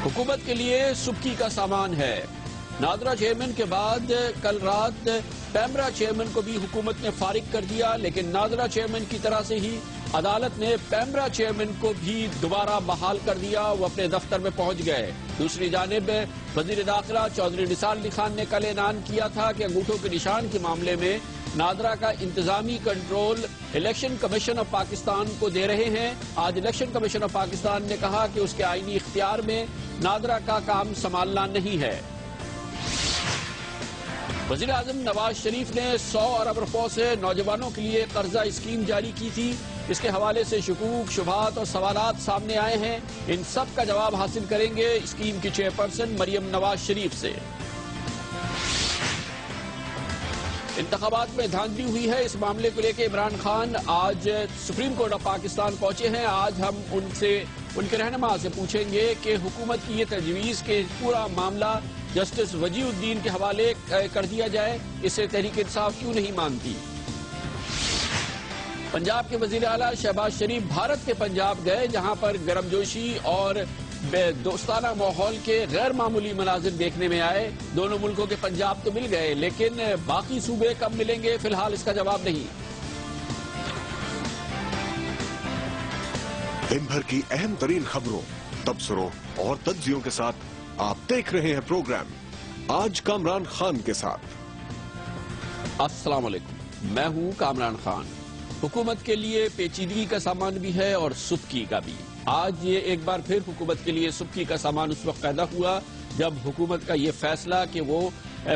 حکومت کے لیے سبکی کا سامان ہے۔ نادرا چیئرمین کے بعد کل رات پیمرا چیئرمین کو بھی حکومت نے فارغ کر دیا، لیکن نادرا چیئرمین کی طرح سے ہی عدالت نے پیمرا چیئرمین کو بھی دوبارہ بحال کر دیا۔ وہ اپنے دفتر میں پہنچ گئے۔ دوسری جانب وزیر داخلہ چودھری نثار علی خان نے کل اعلان کیا تھا کہ انگوٹھوں کے نشان کے معاملے میں نادرا کا انتظامی control election commission of Pakistan کو دے رہے ہیں۔ آج الیکشن کمیشن آف پاکستان نے کہا کہ اس کے آئینی اختیار میں نادرا کا کام سنبھالنا نہیں ہے۔ وزیر اعظم نواز شریف نے 100 ارب روپوں سے نوجوانوں کے لیے قرضہ اسکیم جاری کی تھی۔ اس کے حوالے سے شکوک، شبہات اور سوالات سامنے آئے ہیں۔ ان سب کا جواب حاصل کریں گے اسکیم کی چیئرپرسن مریم نواز شریف سے۔ انتخابات میں دھاندلی ہوئی ہے، اس معاملے کو لے کے عمران خان آج سپریم کورٹ آف پاکستان پہنچے ہیں۔ آج ہم ان کے رہنما سے پوچھیں گے کہ حکومت کی یہ تجویز کہ پورا معاملہ جسٹس وجیہ الدین کے حوالے کر دیا جائے، اسے تحریک انصاف کیوں نہیں مانتی؟ پنجاب کے وزیر اعلیٰ شہباز شریف بھارت کے پنجاب گئے، جہاں پر گرم جوشی اور دوستانہ ماحول کے غیر معمولی مناظر دیکھنے میں آئے۔ دونوں ملکوں کے پنجاب تو مل گئے، لیکن باقی صوبے کب ملیں گے، فی الحال اس کا جواب نہیں۔ دن بھر کی اہم ترین خبروں، تبصروں اور تجزیوں کے ساتھ آپ دیکھ رہے ہیں پروگرام آج کامران خان کے ساتھ۔ السلام علیکم، میں ہوں کامران خان۔ حکومت کے لیے پیچیدگی کا سامان بھی ہے اور سبکی کا بھی۔ آج یہ ایک بار پھر حکومت کے لیے سبکی کا سامان اس وقت پیدا ہوا جب حکومت کا یہ فیصلہ کہ وہ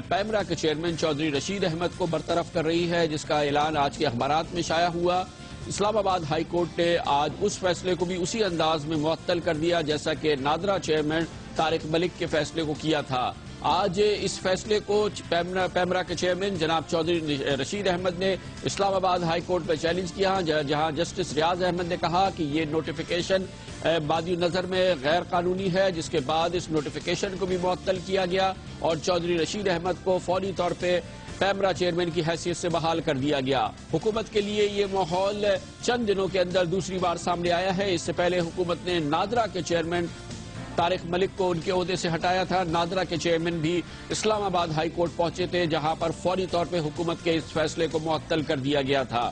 پیمرا کے چیئرمین چودھری رشید احمد کو برطرف کر رہی ہے، جس کا اعلان آج کے اخبارات میں شائع ہوا۔ اسلام آباد ہائی کورٹ نے آج اس فیصلے کو بھی اسی انداز میں معطل کر دیا جیسا کہ نادرا چیئرمین طارق ملک کے فیصلے کو کیا تھا۔ آج اس فیصلے کو پیمرا کے چیئرمین جناب چودھری رشید احمد نے اسلام آباد ہائی کورٹ میں چیلنج کیا، جہاں جسٹس ریاض احمد نے کہا کہ یہ نوٹیفیکیشن بادی نظر میں غیر قانونی ہے، جس کے بعد اس نوٹیفیکیشن کو بھی معطل کیا گیا اور چودھری رشید احمد کو فوری طور پہ پیمرا چیئرمین کی حیثیت سے بحال کر دیا گیا۔ حکومت کے لیے یہ ماحول چند دنوں کے اندر دوسری بار سامنے آیا ہے۔ اس سے پہلے حکومت نے نادرا کے چیئرمین طارق ملک کو ان کے عہدے سے ہٹایا تھا۔ نادرا کے چیئرمین بھی اسلام آباد ہائی کورٹ پہنچے تھے، جہاں پر فوری طور پہ حکومت کے اس فیصلے کو معطل کر دیا گیا تھا۔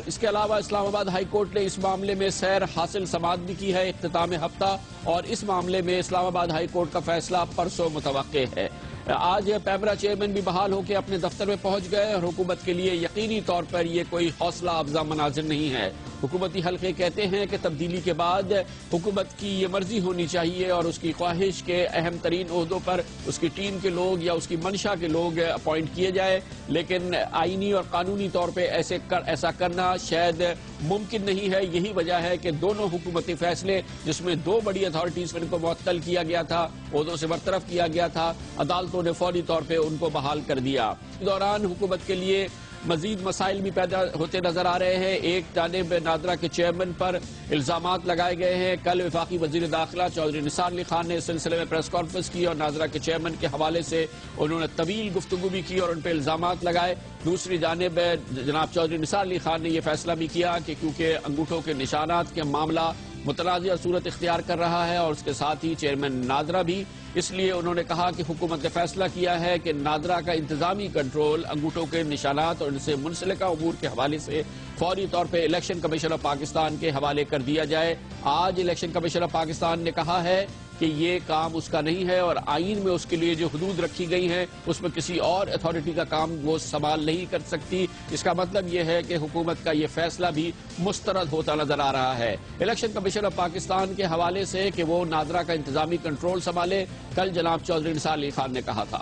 اس کے علاوہ اسلام آباد ہائی کورٹ نے اس معاملے میں سیر حاصل سماعت بھی کی ہے اختتام ہفتہ، اور اس معاملے میں اسلام آباد ہائی کورٹ کا فیصلہ پرسوں متوقع ہے۔ آج پیمرا چیئرمین بھی بحال ہو کے اپنے دفتر میں پہنچ گئے اور حکومت کے لیے یقینی طور پر یہ کوئی حوصلہ افزا مناظر نہیں ہے۔ حکومتی حلقے کہتے ہیں کہ تبدیلی کے بعد حکومت کی یہ مرضی ہونی چاہیے اور اس کی خواہش کے اہم ترین عہدوں پر اس کی ٹیم کے لوگ یا اس کی منشا کے لوگ اپوائنٹ کیے جائے، لیکن آئینی اور قانونی طور پہ ایسا کرنا شاید ممکن نہیں ہے۔ یہی وجہ ہے کہ دونوں حکومتی فیصلے، جس میں دو بڑی اتھارٹیز ان کو معطل کیا گیا تھا، عہدوں سے برطرف کیا گیا تھا، عدالتوں نے فوری طور پہ ان کو بحال کر دیا۔ اس دوران حکومت کے لیے مزید مسائل بھی پیدا ہوتے نظر آ رہے ہیں۔ ایک جانب نادرا کے چیئرمین پر الزامات لگائے گئے ہیں۔ کل وفاقی وزیر داخلہ چودھری نثار علی خان نے اس سلسلے میں پریس کانفرنس کی اور نادرا کے چیئرمین کے حوالے سے انہوں نے طویل گفتگو بھی کی اور ان پہ الزامات لگائے۔ دوسری جانب جناب چودھری نثار علی خان نے یہ فیصلہ بھی کیا کہ کیونکہ انگوٹھوں کے نشانات کے معاملہ متنازع صورت اختیار کر رہا ہے اور اس کے ساتھ ہی چیئرمین نادرا بھی، اس لیے انہوں نے کہا کہ حکومت نے فیصلہ کیا ہے کہ نادرا کا انتظامی کنٹرول انگوٹھوں کے نشانات اور ان سے منسلکہ امور کے حوالے سے فوری طور پہ الیکشن کمیشن آف پاکستان کے حوالے کر دیا جائے۔ آج الیکشن کمیشن آف پاکستان نے کہا ہے کہ یہ کام اس کا نہیں ہے اور آئین میں اس کے لیے جو حدود رکھی گئی ہیں اس میں کسی اور اتھارٹی کا کام وہ سنبھال نہیں کر سکتی۔ اس کا مطلب یہ ہے کہ حکومت کا یہ فیصلہ بھی مسترد ہوتا نظر آ رہا ہے۔ الیکشن کمیشن آف پاکستان کے حوالے سے کہ وہ نادرا کا انتظامی کنٹرول سنبھالے، کل جناب چودھری نثار علی خان نے کہا تھا،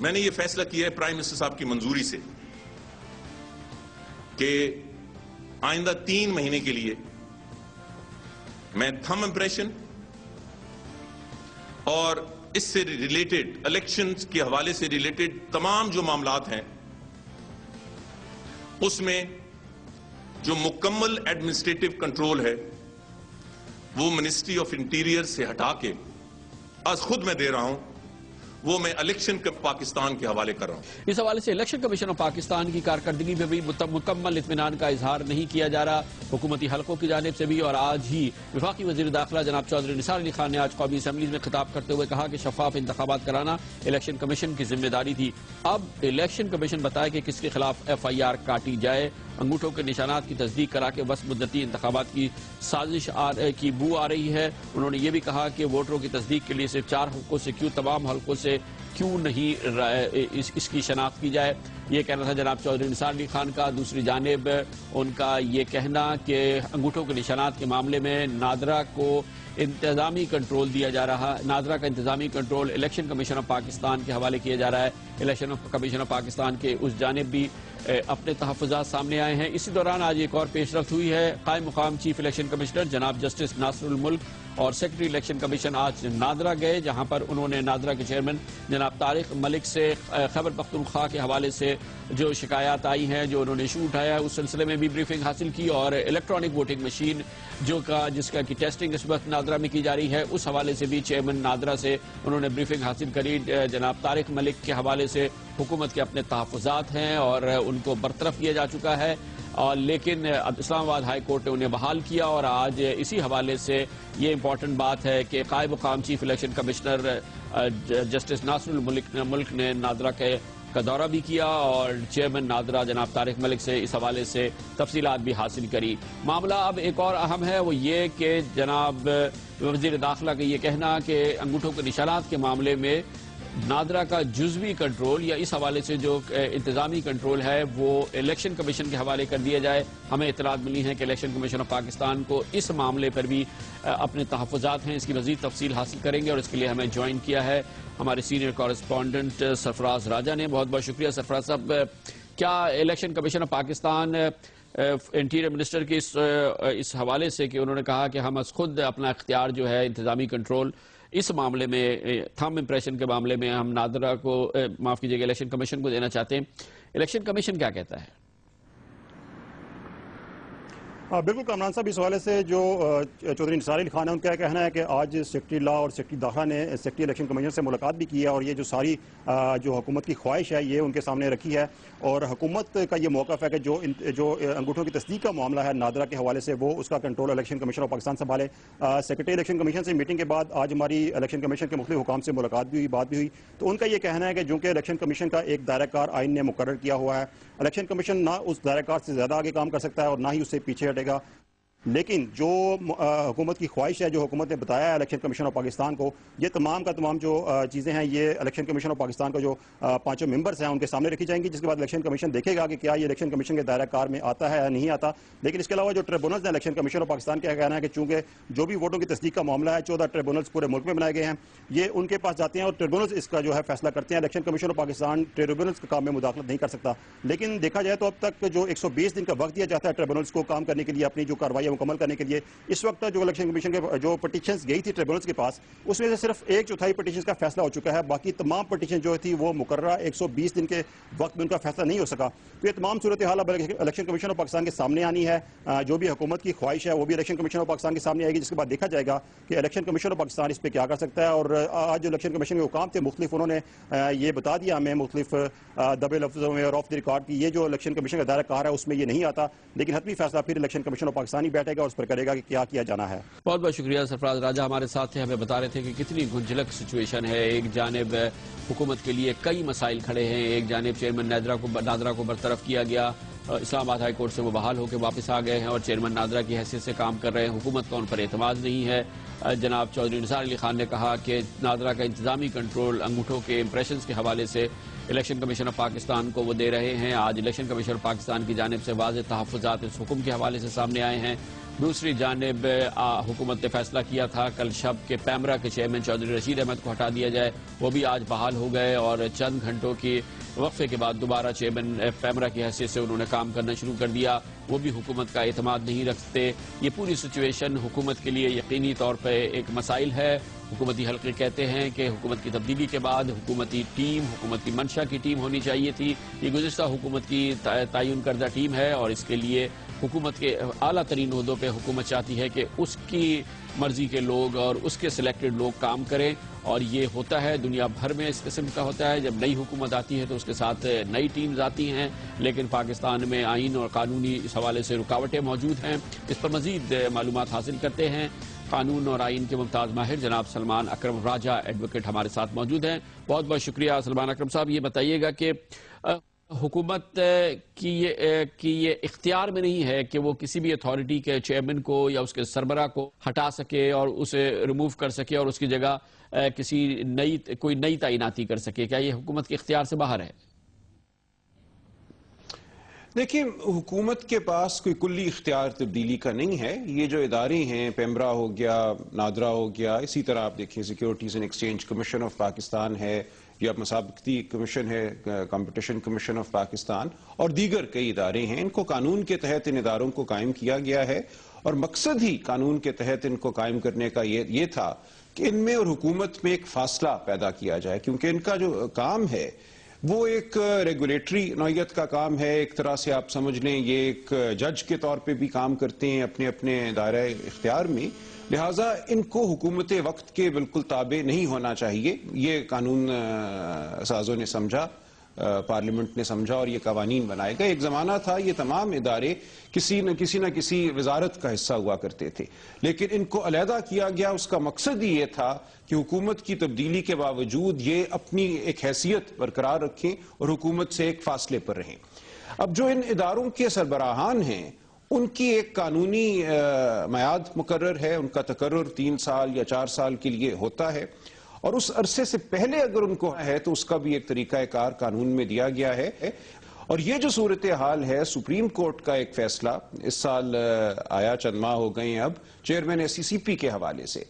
میں نے یہ فیصلہ کیا ہے پرائم منسٹر صاحب کی منظوری سے کہ آئندہ 3 مہینے کے لیے میں تھم امپریشن اور اس سے ریلیٹڈ الیکشنز کے حوالے سے ریلیٹڈ تمام جو معاملات ہیں اس میں جو مکمل ایڈمنسٹریٹو کنٹرول ہے وہ منسٹری آف انٹیریئر سے ہٹا کے آج خود میں دے رہا ہوں وہ میں الیکشن پاکستان کے حوالے کر رہا ہوں۔ اس حوالے سے الیکشن کمیشن آف پاکستان کی کارکردگی پہ بھی مکمل اطمینان کا اظہار نہیں کیا جا رہا حکومتی حلقوں کی جانب سے بھی، اور آج ہی وفاقی وزیر داخلہ جناب چودھری نثار علی خان نے آج قومی اسمبلی میں خطاب کرتے ہوئے کہا کہ شفاف انتخابات کرانا الیکشن کمیشن کی ذمہ داری تھی۔ اب الیکشن کمیشن بتائے کہ کس کے خلاف ایف آئی آر کاٹی جائے۔ انگوٹھوں کے نشانات کی تصدیق کرا کے وسط مدتی انتخابات کی سازش کی بو آ رہی ہے۔ انہوں نے یہ بھی کہا کہ ووٹروں کی تصدیق کے لیے صرف 4 حلقوں سے کیوں تمام حلقوں سے کیوں نہیں اس کی شناخت کی جائے، یہ کہنا تھا جناب چودھری نثار علی خان کا۔ دوسری جانب ان کا یہ کہنا کہ انگوٹھوں کے نشانات کے معاملے میں نادرا کو انتظامی کنٹرول دیا جا رہا، نادرا کا انتظامی control election commission of Pakistan کے حوالے کیا جا رہا ہے۔ الیکشن کمیشن آف پاکستان کے اس جانب بھی اپنے تحفظات سامنے آئے ہیں۔ اسی دوران آج ایک اور پیش رفت ہوئی ہے۔ قائم مقام چیف الیکشن کمشنر جناب جسٹس ناصر الملک اور سیکرٹری الیکشن کمیشن آج نادرا گئے، جہاں پر انہوں نے نادرا کے چیئرمین جناب طارق ملک سے خیبر پختونخوا کے حوالے سے جو شکایات آئی ہیں، جو انہوں نے ایشو اٹھایا ہے، اس سلسلے میں بھی بریفنگ حاصل کی، اور الیکٹرانک ووٹنگ مشین جس کا کی ٹیسٹنگ اس وقت نادرا میں کی جا رہی ہے، اس حوالے سے بھی چیئرمین نادرا سے انہوں نے بریفنگ حاصل کری۔ جناب طارق ملک کے حوالے سے حکومت کے اپنے تحفظات ہیں اور ان کو برطرف کیا جا چکا ہے، لیکن اسلام آباد ہائی کورٹ نے انہیں بحال کیا، اور آج اسی حوالے سے یہ امپورٹنٹ بات ہے کہ قائم مقام چیف الیکشن کمشنر جسٹس ناصر الملک نے نادرا کا دورہ بھی کیا اور چیئرمین نادرا جناب طارق ملک سے اس حوالے سے تفصیلات بھی حاصل کری۔ معاملہ اب ایک اور اہم ہے، وہ یہ کہ جناب وزیر داخلہ کا یہ کہنا کہ انگوٹھوں کے نشانات کے معاملے میں نادرا کا جزوی کنٹرول یا اس حوالے سے جو انتظامی کنٹرول ہے وہ الیکشن کمیشن کے حوالے کر دیا جائے۔ ہمیں اطلاعات ملی ہیں کہ الیکشن کمیشن آف پاکستان کو اس معاملے پر بھی اپنے تحفظات ہیں، اس کی مزید تفصیل حاصل کریں گے، اور اس کے لیے ہمیں جوائن کیا ہے ہمارے سینئر کورسپونڈنٹ سرفراز راجہ نے۔ بہت بہت شکریہ سرفراز صاحب۔ کیا election commission of Pakistan interior minister کے اس حوالے سے کہ انہوں نے کہا کہ ہم از خود اپنا اختیار جو ہے انتظامی کنٹرول اس معاملے میں تھم امپریشن کے معاملے میں ہم نادرا کو معاف کیجیے گا الیکشن کمیشن کو دینا چاہتے ہیں، الیکشن کمیشن کیا کہتا ہے؟ بالکل کامران صاحب، اس حوالے سے جو چودھری نثار علی خان ہے ان کا کہنا ہے کہ آج سیکرٹری لا اور سیکرٹری داخلہ نے سیکرٹری الیکشن کمیشن سے ملاقات بھی کی ہے، اور یہ جو ساری جو حکومت کی خواہش ہے یہ ان کے سامنے رکھی ہے، اور حکومت کا یہ موقف ہے کہ جو انگوٹھوں کی تصدیق کا معاملہ ہے نادرا کے حوالے سے وہ اس کا control election commission of Pakistan سنبھالے۔ سیکرٹری الیکشن کمیشن سے میٹنگ کے بعد آج ہماری الیکشن کمیشن کے مختلف حکام سے ملاقات بھی ہوئی، بات بھی ہوئی، تو ان کا یہ کہنا ہے کہ چونکہ الیکشن کمیشن کا ایک دائرہ کار آئین نے مقرر کیا ہوا ہے، الیکشن کمیشن نہ اس دائرہ کار سے زیادہ آگے کام کر سکتا ہے اور نہ ہی اس سے پیچھے ہٹے گا، لیکن جو حکومت کی خواہش ہے، جو حکومت نے بتایا ہے الیکشن کمیشن آف پاکستان کو، یہ تمام کا تمام جو چیزیں ہیں یہ الیکشن کمیشن آف پاکستان کا جو 5 ممبرز ہیں ان کے سامنے رکھی جائیں گی، جس کے بعد الیکشن کمیشن دیکھے گا کہ کیا یہ الیکشن کمیشن کے دائرہ کار میں آتا ہے یا نہیں آتا۔ لیکن اس کے علاوہ جو ٹریبونلز ہیں الیکشن کمیشن آف پاکستان کا کہنا ہے کہ چونکہ جو بھی ووٹوں کی تصدیق کا معاملہ ہے 14 ٹریبونلز پورے ملک میں بنائے گئے ہیں، یہ ان کے پاس جاتے ہیں اور ٹریبونلز اس کا جو ہے فیصلہ کرتے ہیں۔ Election commission of Pakistan tribunals کے کام میں مداخلت نہیں کر سکتا، لیکن دیکھا جائے تو اب تک جو 120 دن کا وقت دیا جاتا ہے ٹریبونلز کو کام کرنے کے لیے، اپنی جو کارروائیاں مکمل کرنے کے لیے، اس وقت جو الیکشن کمیشن کے جو پٹیشنز گئی تھی ٹریبونلز کے پاس، اس میں سے صرف 1/4 پٹیشنز کا فیصلہ ہو چکا ہے، باقی تمام پٹیشن جو تھی وہ مقررہ 120 دن کے وقت میں ان کا فیصلہ نہیں ہو سکا۔ تو یہ تمام صورتحال اب الیکشن کمیشن آف پاکستان کے سامنے آنی ہے، جو بھی حکومت کی خواہش ہے وہ بھی الیکشن کمیشن آف پاکستان کے سامنے آئے گی، جس کے بعد دیکھا جائے گا کہ الیکشن کمیشن آف پاکستان اس پہ کیا کر سکتا ہے۔ اور آج جو الیکشن کمیشن کے حکام تھے مختلف، انہوں نے یہ بتا دیا ہمیں مختلف دبے لفظوں میں اور آف دی ریکارڈ کی یہ جو الیکشن کمیشن کا دائرہ کار ہے اس میں یہ نہیں آتا، لیکن حتمی فیصلہ پھر الیکشن کمیشن آف پاکستان ہی بیٹھے گا اور اس پر کرے گا کہ کیا کیا جانا ہے۔ بہت بہت شکریہ سرفراز راجہ ہمارے ساتھ تھے، ہمیں بتا رہے تھے کہ کتنی گنجلک سچویشن ہے۔ ایک جانب حکومت کے لیے کئی مسائل کھڑے ہیں، ایک جانب چیئرمین نادرا کو برطرف کیا گیا، اسلام آباد ہائی کورٹ سے وہ بحال ہو کے واپس آ گئے ہیں اور چیئرمین نادرا کی حیثیت سے کام کر رہے ہیں، حکومت کا ان پر اعتماد نہیں ہے۔ جناب چودھری نثار علی خان نے کہا کہ نادرا کا انتظامی کنٹرول انگوٹھوں کے امپریشنز کے حوالے سے الیکشن کمیشن آف پاکستان کو وہ دے رہے ہیں۔ آج الیکشن کمیشن آف پاکستان کی جانب سے واضح تحفظات اس حکم کے حوالے سے سامنے آئے ہیں۔ دوسری جانب حکومت نے فیصلہ کیا تھا کل شب کے پیمرا کے چیئرمین چودھری رشید احمد کو ہٹا دیا جائے، وہ بھی آج بحال ہو گئے اور چند گھنٹوں کی وقفے کے بعد دوبارہ چیئرمین پیمرا کی حیثیت سے انہوں نے کام کرنا شروع کر دیا، وہ بھی حکومت کا اعتماد نہیں رکھتے۔ یہ پوری سچویشن حکومت کے لیے یقینی طور پہ ایک مسائل ہے۔ حکومتی حلقے کہتے ہیں کہ حکومت کی تبدیلی کے بعد حکومتی ٹیم، حکومت کی منشا کی ٹیم ہونی چاہیے تھی، یہ گزشتہ حکومت کی تعین کردہ ٹیم ہے اور اس کے لیے حکومت کے اعلیٰ ترین عہدوں پہ حکومت چاہتی ہے کہ اس کی مرضی کے لوگ اور اس کے سلیکٹڈ لوگ کام کریں، اور یہ ہوتا ہے دنیا بھر میں اس قسم کا ہوتا ہے۔ جب نئی حکومت آتی ہے تو اس کے ساتھ نئی ٹیمز آتی ہیں، لیکن پاکستان میں آئین اور قانونی اس حوالے سے رکاوٹیں موجود ہیں۔ اس پر مزید معلومات حاصل کرتے ہیں۔ قانون اور آئین کے ممتاز ماہر جناب سلمان اکرم راجہ ایڈوکیٹ ہمارے ساتھ موجود ہیں۔ بہت بہت شکریہ سلمان اکرم صاحب۔ یہ بتائیے گا کہ حکومت کی یہ اختیار میں نہیں ہے کہ وہ کسی بھی اتھارٹی کے چیئرمین کو یا اس کے سربراہ کو ہٹا سکے اور اسے ریموو کر سکے اور اس کی جگہ کوئی نئی تعیناتی کر سکے، کیا یہ حکومت کے اختیار سے باہر ہے؟ دیکھیں، حکومت کے پاس کوئی کلی اختیار تبدیلی کا نہیں ہے۔ یہ جو ادارے ہیں، پیمرا ہو گیا، نادرا ہو گیا، اسی طرح آپ دیکھیں securities and exchange commission of Pakistan ہے، یا مسابقتی کمیشن ہے، کمپٹیشن کمیشن آف پاکستان، اور دیگر کئی ادارے ہیں۔ ان کو قانون کے تحت ان اداروں کو قائم کیا گیا ہے، اور مقصد ہی قانون کے تحت ان کو قائم کرنے کا یہ تھا کہ ان میں اور حکومت میں ایک فاصلہ پیدا کیا جائے، کیونکہ ان کا جو کام ہے وہ ایک ریگولیٹری نوعیت کا کام ہے۔ ایک طرح سے آپ سمجھ لیں یہ ایک جج کے طور پہ بھی کام کرتے ہیں اپنے اپنے دائرہ اختیار میں، لہٰذا ان کو حکومت وقت کے بالکل تابع نہیں ہونا چاہیے۔ یہ قانون سازوں نے سمجھا، پارلیمنٹ نے سمجھا اور یہ قوانین بنائے گئے۔ ایک زمانہ تھا یہ تمام ادارے کسی نہ کسی وزارت کا حصہ ہوا کرتے تھے، لیکن ان کو علیحدہ کیا گیا۔ اس کا مقصد ہی یہ تھا کہ حکومت کی تبدیلی کے باوجود یہ اپنی ایک حیثیت برقرار رکھیں اور حکومت سے ایک فاصلے پر رہیں۔ اب جو ان اداروں کے سربراہان ہیں ان کی ایک قانونی میعاد مقرر ہے، ان کا تقرر 3 سال یا 4 سال کے لیے ہوتا ہے، اور اس عرصے سے پہلے اگر ان کو ہے تو اس کا بھی ایک طریقہ کار قانون میں دیا گیا ہے۔ اور یہ جو صورتحال ہے، سپریم کورٹ کا ایک فیصلہ اس سال آیا، چند ماہ ہو گئے ہیں اب، چیئرمین SCCP کے حوالے سے،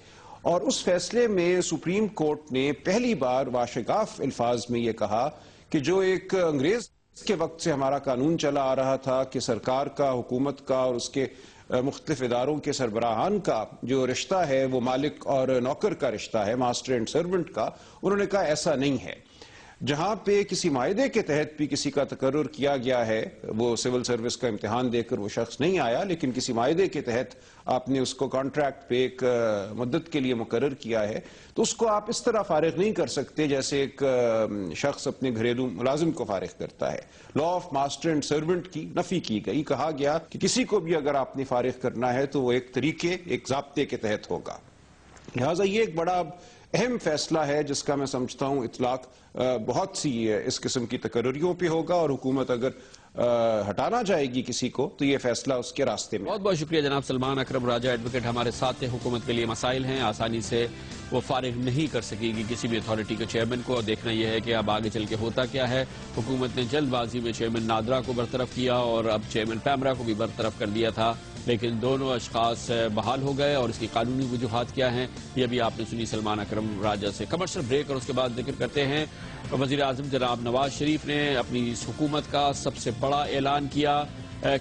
اور اس فیصلے میں سپریم کورٹ نے پہلی بار واشگاف الفاظ میں یہ کہا کہ جو ایک انگریز کے وقت سے ہمارا قانون چلا آ رہا تھا کہ سرکار کا، حکومت کا اور اس کے مختلف اداروں کے سربراہان کا جو رشتہ ہے وہ مالک اور نوکر کا رشتہ ہے، ماسٹر اینڈ سرونٹ کا، انہوں نے کہا ایسا نہیں ہے۔ جہاں پہ کسی معاہدے کے تحت بھی کسی کا تقرر کیا گیا ہے، وہ سول سروس کا امتحان دے کر وہ شخص نہیں آیا، لیکن کسی معاہدے کے تحت آپ نے اس کو کانٹریکٹ پہ ایک مدت کے لیے مقرر کیا ہے، تو اس کو آپ اس طرح فارغ نہیں کر سکتے جیسے ایک شخص اپنے گھریلو ملازم کو فارغ کرتا ہے۔ Law of master and servant کی نفی کی گئی، کہا گیا کہ کسی کو بھی اگر آپ نے فارغ کرنا ہے تو وہ ایک طریقے، ایک ضابطے کے تحت ہوگا۔ لہٰذا یہ ایک بڑا اہم فیصلہ ہے جس کا میں سمجھتا ہوں اطلاق بہت سی اس قسم کی تقرریوں پہ ہوگا، اور حکومت اگر ہٹانا چاہے گی کسی کو تو یہ فیصلہ اس کے راستے میں۔ بہت بہت شکریہ جناب سلمان اکرم راجہ ایڈوکیٹ ہمارے ساتھ ہیں۔ حکومت کے لیے مسائل ہیں، آسانی سے وہ فارغ نہیں کر سکے گی کسی بھی اتھارٹی کے چیئرمین کو، اور دیکھنا یہ ہے کہ اب آگے چل کے ہوتا کیا ہے۔ حکومت نے جلد بازی میں چیئرمین نادرا کو برطرف کیا اور اب چیئرمین پیمرا کو بھی برطرف کر دیا تھا، لیکن دونوں اشخاص بحال ہو گئے، اور اس کی قانونی وجوہات کیا ہیں یہ بھی آپ نے سنی سلمان اکرم راجہ سے۔ کمرشل بریک، اور اس کے بعد ذکر کرتے ہیں وزیر اعظم جناب نواز شریف نے اپنی اس حکومت کا سب سے بڑا اعلان کیا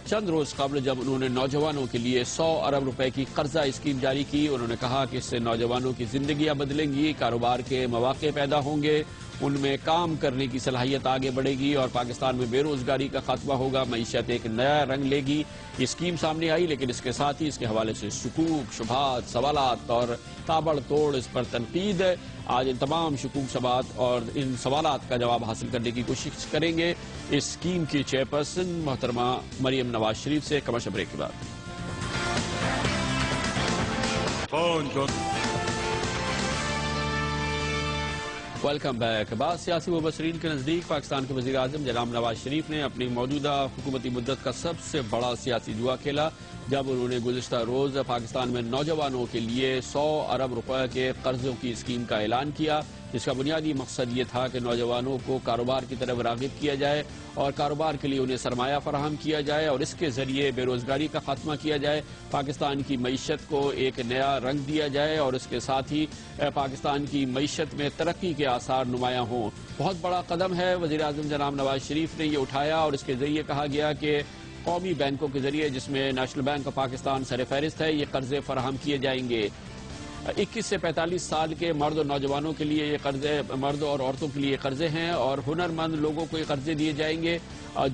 چند روز قبل، جب انہوں نے نوجوانوں کے لیے 100 ارب روپے کی قرضہ اسکیم جاری کی۔ انہوں نے کہا کہ اس سے نوجوانوں کی زندگیاں بدلیں گی، کاروبار کے مواقع پیدا ہوں گے، ان میں کام کرنے کی صلاحیت آگے بڑھے گی، اور پاکستان میں بے روزگاری کا خاتمہ ہوگا، معیشت ایک نیا رنگ لے گی۔ یہ اسکیم سامنے آئی، لیکن اس کے ساتھ ہی اس کے حوالے سے شکوک، شبہات، سوالات اور تابڑ توڑ اس پر تنقید ہے۔ آج ان تمام شکوک، شبہات اور ان سوالات کا جواب حاصل کرنے کی کوشش کریں گے اس اسکیم کی چیئرپرسن محترمہ مریم نواز شریف سے، کمرشل بریک کے بعد۔ Welcome back. بعض سیاسی مبصرین کے نزدیک پاکستان کے وزیر اعظم جناب نواز شریف نے اپنی موجودہ حکومتی مدت کا سب سے بڑا سیاسی جوا کھیلا جب انہوں نے گزشتہ روز پاکستان میں نوجوانوں کے لیے 100 ارب روپے کے قرضوں کی اسکیم کا اعلان کیا، جس کا بنیادی مقصد یہ تھا کہ نوجوانوں کو کاروبار کی طرف راغب کیا جائے اور کاروبار کے لیے انہیں سرمایہ فراہم کیا جائے، اور اس کے ذریعے بے روزگاری کا خاتمہ کیا جائے، پاکستان کی معیشت کو ایک نیا رنگ دیا جائے، اور اس کے ساتھ ہی پاکستان کی معیشت میں ترقی کے آثار نمایاں ہوں۔ بہت بڑا قدم ہے وزیر اعظم جناب نواز شریف نے یہ اٹھایا، اور اس کے ذریعے کہا گیا کہ قومی بینکوں کے ذریعے، جس میں نیشنل بینک آف پاکستان سر فہرست ہے، یہ قرضے فراہم کیے جائیں گے۔ 21 سے 45 سال کے مرد اور نوجوانوں کے لیے یہ قرضے، مرد اور عورتوں کے لیے قرضے ہیں، اور ہنرمند لوگوں کو یہ قرضے دیے جائیں گے،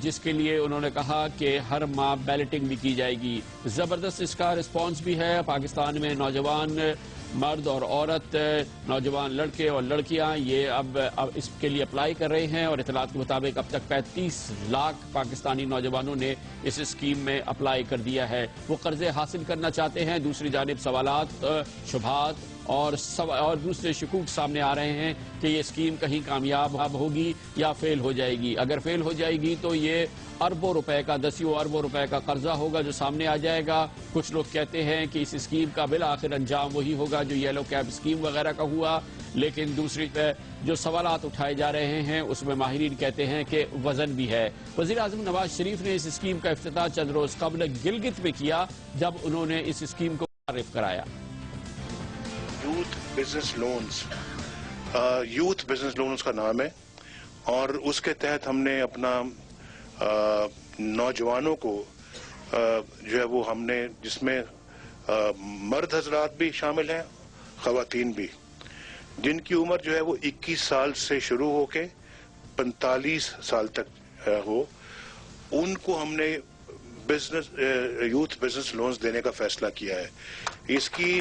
جس کے لیے انہوں نے کہا کہ ہر ماہ بیلٹنگ بھی کی جائے گی۔ زبردست اس کا رسپانس بھی ہے۔ پاکستان میں نوجوان مرد اور عورت، نوجوان لڑکے اور لڑکیاں یہ اب اس کے لیے اپلائی کر رہے ہیں، اور اطلاعات کے مطابق اب تک 35 لاکھ پاکستانی نوجوانوں نے اس اسکیم میں اپلائی کر دیا ہے۔ وہ قرضے حاصل کرنا چاہتے ہیں، دوسری جانب سوالات، شبہات اور دوسرے شکوک سامنے آ رہے ہیں کہ یہ اسکیم کہیں کامیاب ہوگی یا فیل ہو جائے گی۔ اگر فیل ہو جائے گی تو یہ اربوں روپے کا، دسیوں اربوں روپے کا قرضہ ہوگا جو سامنے آ جائے گا۔ کچھ لوگ کہتے ہیں کہ اس اسکیم کا بالآخر انجام وہی ہوگا جو یلو کیب اسکیم وغیرہ کا ہوا، لیکن دوسری جو سوالات اٹھائے جا رہے ہیں اس میں ماہرین کہتے ہیں کہ وزن بھی ہے۔ وزیر اعظم نواز شریف نے اس اسکیم کا افتتاح چند روز قبل گلگت میں کیا، جب انہوں نے اس اسکیم کو متعارف کرایا۔ یوتھ بزنس لونز کا نام ہے، اور اس کے تحت ہم نے اپنا نوجوانوں کو جو ہے وہ ہم نے، جس میں مرد حضرات بھی شامل ہیں، خواتین بھی، جن کی عمر جو ہے وہ 21 سال سے شروع ہو کے 45 سال تک ہو، ان کو ہم نے یوتھ بزنس لونز دینے کا فیصلہ کیا ہے۔ اس کی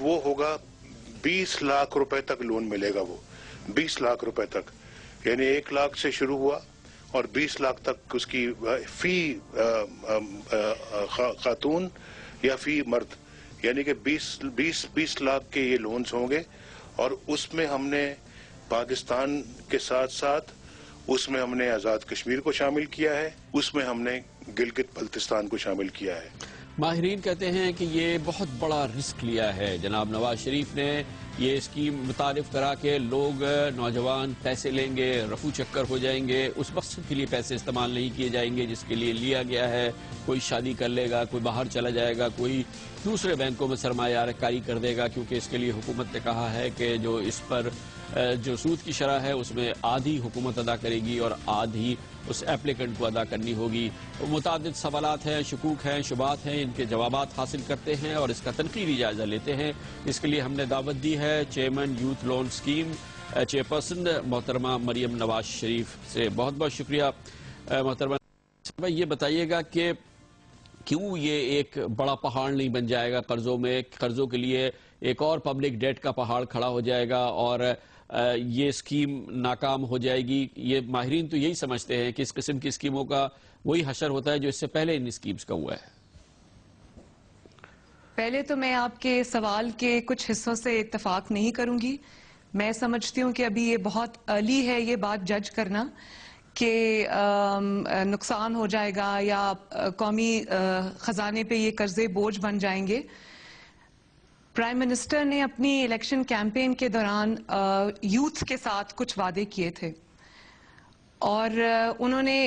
وہ ہوگا 20 لاکھ روپے تک لون ملے گا، وہ 20 لاکھ روپے تک، یعنی 1 لاکھ سے شروع ہوا اور 20 لاکھ تک اس کی فی خاتون یا فی مرد، یعنی کہ 20 لاکھ کے یہ لونز ہوں گے۔ اور اس میں ہم نے پاکستان کے ساتھ ساتھ اس میں ہم نے آزاد کشمیر کو شامل کیا ہے، اس میں ہم نے گلگت بلتستان کو شامل کیا ہے۔ ماہرین کہتے ہیں کہ یہ بہت بڑا رسک لیا ہے جناب نواز شریف نے۔ یہ اسکیم متعارف کرا کے لوگ، نوجوان پیسے لیں گے، رفو چکر ہو جائیں گے، اس مقصد کے لیے پیسے استعمال نہیں کیے جائیں گے جس کے لیے لیا گیا ہے۔ کوئی شادی کر لے گا، کوئی باہر چلا جائے گا، کوئی دوسرے بینکوں میں سرمایہ کاری کر دے گا، کیونکہ اس کے لیے حکومت نے کہا ہے کہ جو اس پر جو سود کی شرح ہے اس میں آدھی حکومت ادا کرے گی اور آدھی اس ایپلیکنٹ کو ادا کرنی ہوگی۔ متعدد سوالات ہیں، شکوک ہیں، شبہات ہیں، ان کے جوابات حاصل کرتے ہیں اور اس کا تنقیدی جائزہ لیتے ہیں۔ اس کے لیے ہم نے دعوت دی ہے chairman youth loan scheme chairperson محترمہ مریم نواز شریف سے۔ بہت بہت شکریہ محترمہ۔ یہ بتائیے گا کہ کیوں یہ ایک بڑا پہاڑ نہیں بن جائے گا قرضوں میں، قرضوں کے لیے ایک اور پبلک ڈیٹ کا پہاڑ کھڑا ہو جائے گا اور یہ اسکیم ناکام ہو جائے گی۔ یہ ماہرین تو یہی سمجھتے ہیں کہ اس قسم کی اسکیموں کا وہی حشر ہوتا ہے جو اس سے پہلے ان اسکیمز کا ہوا ہے۔ پہلے تو میں آپ کے سوال کے کچھ حصوں سے اتفاق نہیں کروں گی۔ میں سمجھتی ہوں کہ ابھی یہ بہت ارلی ہے یہ بات جج کرنا کہ نقصان ہو جائے گا یا قومی خزانے پہ یہ قرضے بوجھ بن جائیں گے۔ پرائم منسٹر نے اپنی الیکشن کیمپین کے دوران یوتھ کے ساتھ کچھ وعدے کیے تھے، اور انہوں نے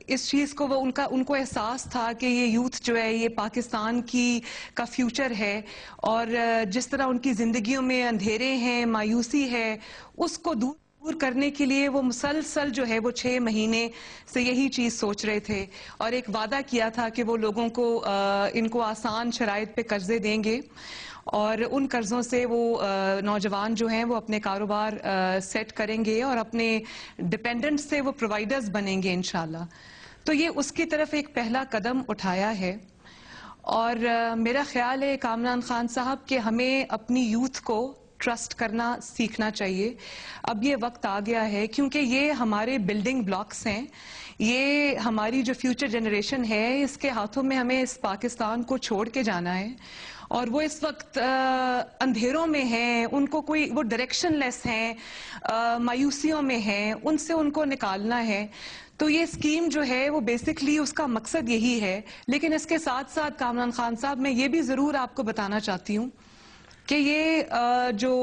اس چیز کو ان کو احساس تھا کہ یہ یوتھ جو ہے یہ پاکستان کا فیوچر ہے، اور جس طرح ان کی زندگیوں میں اندھیرے ہیں، مایوسی ہے، اس کو دور کرنے کے لیے وہ مسلسل جو ہے وہ 6 مہینے سے یہی چیز سوچ رہے تھے، اور ایک وعدہ کیا تھا کہ وہ لوگوں کو ان کو آسان شرائط پہ قرضے دیں گے، اور ان قرضوں سے وہ نوجوان جو ہیں وہ اپنے کاروبار سیٹ کریں گے اور اپنے ڈیپینڈنٹ سے وہ پرووائڈرز بنیں گے انشاءاللہ۔ تو یہ اس کی طرف ایک پہلا قدم اٹھایا ہے، اور میرا خیال ہے کامران خان صاحب کہ ہمیں اپنی یوتھ کو ٹرسٹ کرنا سیکھنا چاہیے۔ اب یہ وقت آ گیا ہے کیونکہ یہ ہمارے بلڈنگ بلاکس ہیں، یہ ہماری جو فیوچر جنریشن ہے، اس کے ہاتھوں میں ہمیں اس پاکستان کو چھوڑ کے جانا ہے، اور وہ اس وقت اندھیروں میں ہیں، ان کو وہ ڈائریکشن لیس ہیں، مایوسیوں میں ہیں، ان سے ان کو نکالنا ہے۔ تو یہ اسکیم جو ہے وہ بیسکلی اس کا مقصد یہی ہے، لیکن اس کے ساتھ ساتھ کامران خان صاحب میں یہ بھی ضرور آپ کو بتانا چاہتی ہوں کہ یہ جو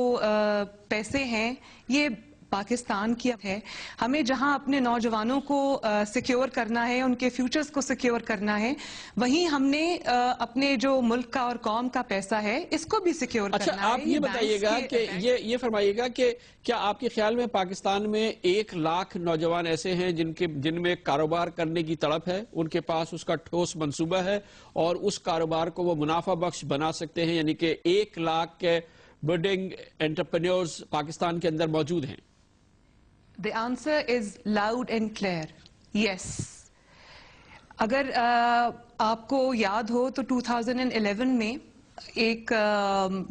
پیسے ہیں یہ پاکستان کی ہے. ہمیں جہاں اپنے نوجوانوں کو سیکیور کرنا ہے, ان کے فیوچرز کو سیکیور کرنا ہے, وہیں ہم نے اپنے جو ملک کا اور قوم کا پیسہ ہے اس کو بھی سیکیور کرنا ہے. اچھا, آپ یہ بتائیے گا کہ یہ فرمائیے گا کہ کیا آپ کے خیال میں پاکستان میں 1 لاکھ نوجوان ایسے ہیں جن میں کاروبار کرنے کی تڑپ ہے, ان کے پاس اس کا ٹھوس منصوبہ ہے اور اس کاروبار کو وہ منافع بخش بنا سکتے ہیں, یعنی کہ 1 لاکھ کے بڈنگ انٹرپرینیورز پاکستان کے اندر موجود ہیں؟ The answer is loud and clear. Yes. اگر آپ کو یاد ہو تو 2011 میں ایک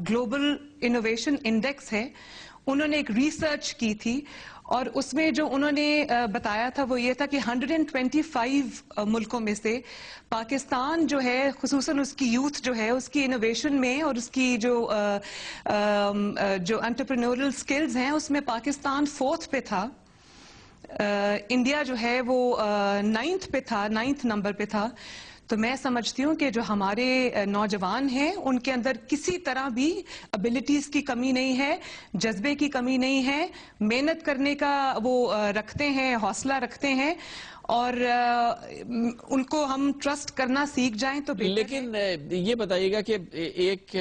گلوبل انوویشن انڈیکس ہے, انہوں نے ایک ریسرچ کی تھی اور اس میں جو انہوں نے بتایا تھا وہ یہ تھا کہ 125 ملکوں میں سے پاکستان جو ہے, خصوصاً اس کی یوتھ جو ہے, اس کی انوویشن میں اور اس کی جو انٹرپرینورل سکلز ہیں اس میں پاکستان 4th پہ تھا. انڈیا جو ہے وہ 9th پہ تھا, 9th نمبر پہ تھا. تو میں سمجھتی ہوں کہ جو ہمارے نوجوان ہیں ان کے اندر کسی طرح بھی ابیلٹیز کی کمی نہیں ہے, جذبے کی کمی نہیں ہے, محنت کرنے کا وہ رکھتے ہیں, حوصلہ رکھتے ہیں, اور ان کو ہم ٹرسٹ کرنا سیکھ جائیں تو بہتر ہے. لیکن یہ بتائیے گا کہ ایک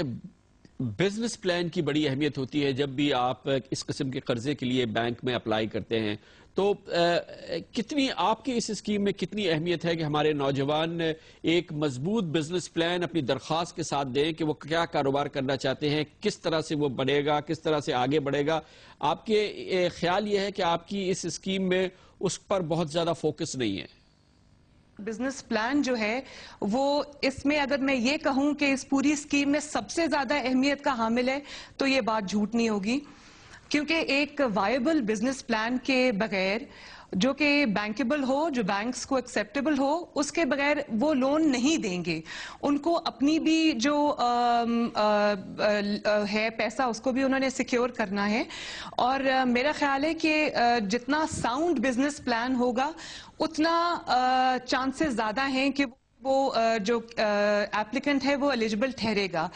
بزنس پلان کی بڑی اہمیت ہوتی ہے جب بھی آپ اس قسم کے قرضے کے لیے بینک میں اپلائی کرتے ہیں, تو کتنی آپ کی اس اسکیم میں کتنی اہمیت ہے کہ ہمارے نوجوان ایک مضبوط بزنس پلان اپنی درخواست کے ساتھ دیں کہ وہ کیا کاروبار کرنا چاہتے ہیں, کس طرح سے وہ بڑھے گا, کس طرح سے آگے بڑھے گا؟ آپ کے خیال یہ ہے کہ آپ کی اس اسکیم میں اس پر بہت زیادہ فوکس نہیں ہے؟ بزنس پلان جو ہے وہ اس میں اگر میں یہ کہوں کہ اس پوری اسکیم میں سب سے زیادہ اہمیت کا حامل ہے تو یہ بات جھوٹ نہیں ہوگی, کیونکہ ایک وائبل بزنس پلان کے بغیر جو کہ بینکیبل ہو, جو بینکس کو ایکسیپٹیبل ہو, اس کے بغیر وہ لون نہیں دیں گے. ان کو اپنی بھی جو ہے پیسہ اس کو بھی انہوں نے سیکیور کرنا ہے, اور میرا خیال ہے کہ جتنا ساؤنڈ بزنس پلان ہوگا اتنا چانسز زیادہ ہیں کہ وہ جو ایپلیکنٹ ہے وہ ایلیجبل ٹھہرے گا.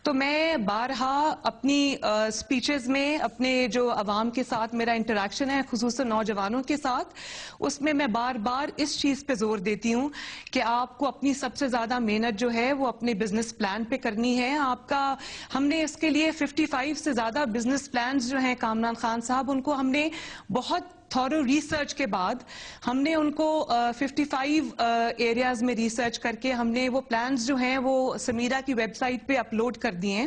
تو میں بارہا اپنی سپیچز میں اپنے جو عوام کے ساتھ میرا انٹریکشن ہے, خصوصاً نوجوانوں کے ساتھ, اس میں بار بار اس چیز پہ زور دیتی ہوں کہ آپ کو اپنی سب سے زیادہ محنت جو ہے وہ اپنے بزنس پلان پہ کرنی ہے. آپ کا ہم نے اس کے لیے 55 سے زیادہ بزنس پلانز جو ہیں کامران خان صاحب, ان کو ہم نے بہت تھورو ریسرچ کے بعد ہم نے ان کو 55 ایریاز میں ریسرچ کر کے ہم نے وہ پلانز جو ہیں وہ سمیرا کی ویب سائٹ پہ اپلوڈ کر دیے ہیں.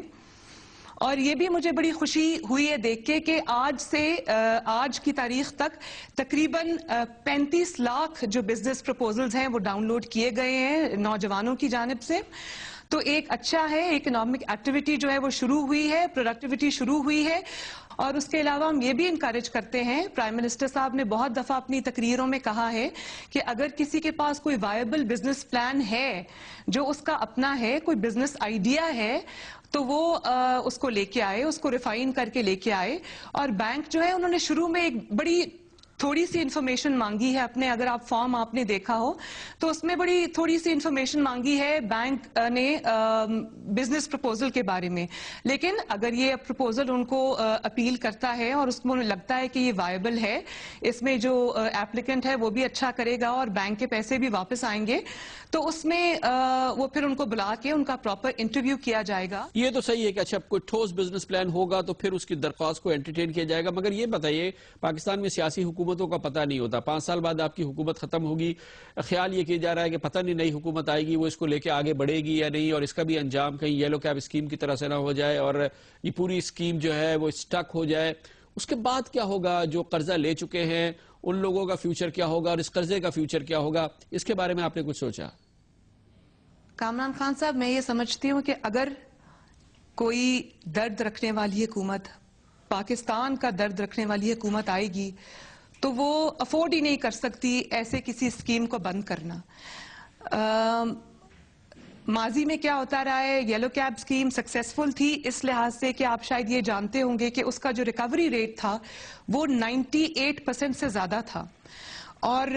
اور یہ بھی مجھے بڑی خوشی ہوئی ہے دیکھ کے کہ آج کی تاریخ تک تقریباً 35 لاکھ جو بزنس پروپوزلز ہیں وہ ڈاؤن لوڈ کیے گئے ہیں نوجوانوں کی جانب سے. تو ایک اچھا ہے, اکنامک ایکٹیویٹی جو ہے وہ شروع ہوئی ہے, پروڈکٹیوٹی شروع ہوئی ہے. اور اس کے علاوہ ہم یہ بھی انکریج کرتے ہیں, پرائم منسٹر صاحب نے بہت دفعہ اپنی تقریروں میں کہا ہے کہ اگر کسی کے پاس کوئی وائبل بزنس پلان ہے جو اس کا اپنا ہے, کوئی بزنس آئیڈیا ہے, تو وہ اس کو لے کے آئے, اس کو ریفائن کر کے لے کے آئے. اور بینک جو ہے انہوں نے شروع میں ایک بڑی تھوڑی سی انفارمیشن مانگی ہے اپنے, اگر آپ فارم آپ نے دیکھا ہو تو اس میں بڑی تھوڑی سی انفارمیشن مانگی ہے بینک نے بزنس پروپوزل کے بارے میں. لیکن اگر یہ پروپوزل ان کو اپیل کرتا ہے اور اس کو لگتا ہے کہ یہ وائبل ہے, اس میں جو ایپلیکنٹ ہے وہ بھی اچھا کرے گا اور بینک کے پیسے بھی واپس آئیں گے, تو اس میں وہ پھر ان کو بلا کے ان کا پراپر انٹرویو کیا جائے گا. یہ تو صحیح ہے کہ اچھا کوئی ٹھوس بزنس پلان ہوگا تو پھر اس کی درخواست کو انٹرٹین کیا جائے گا. مگر یہ بتائیے, پاکستان میں سیاسی حکومتوں کا پتہ نہیں ہوتا, 5 سال بعد آپ کی حکومت ختم ہوگی, خیال یہ کیا جا رہا ہے کہ پتہ نہیں نئی حکومت آئے گی وہ اس کو لے کے آگے بڑھے گی یا نہیں, اور اس کا بھی انجام کہیں یلو کیب اسکیم کی طرح سے نہ ہو جائے اور یہ پوری اسکیم جو ہے وہ اسٹک ہو جائے. اس کے بعد کیا ہوگا؟ جو قرضہ لے چکے ہیں ان لوگوں کا فیوچر کیا ہوگا اور اس قرضے کا فیوچر کیا ہوگا؟ اس کے بارے میں آپ نے کچھ سوچا؟ کامران خان صاحب, میں یہ سمجھتی ہوں کہ اگر کوئی درد رکھنے والی حکومت, پاکستان کا درد رکھنے والی حکومت آئے گی تو وہ افورڈ ہی نہیں کر سکتی ایسے کسی اسکیم کو بند کرنا. ماضی میں کیا ہوتا رہا ہے, یلو کیب اسکیم سکسیسفل تھی اس لحاظ سے کہ آپ شاید یہ جانتے ہوں گے کہ اس کا جو ریکوری ریٹ تھا وہ 98% سے زیادہ تھا, اور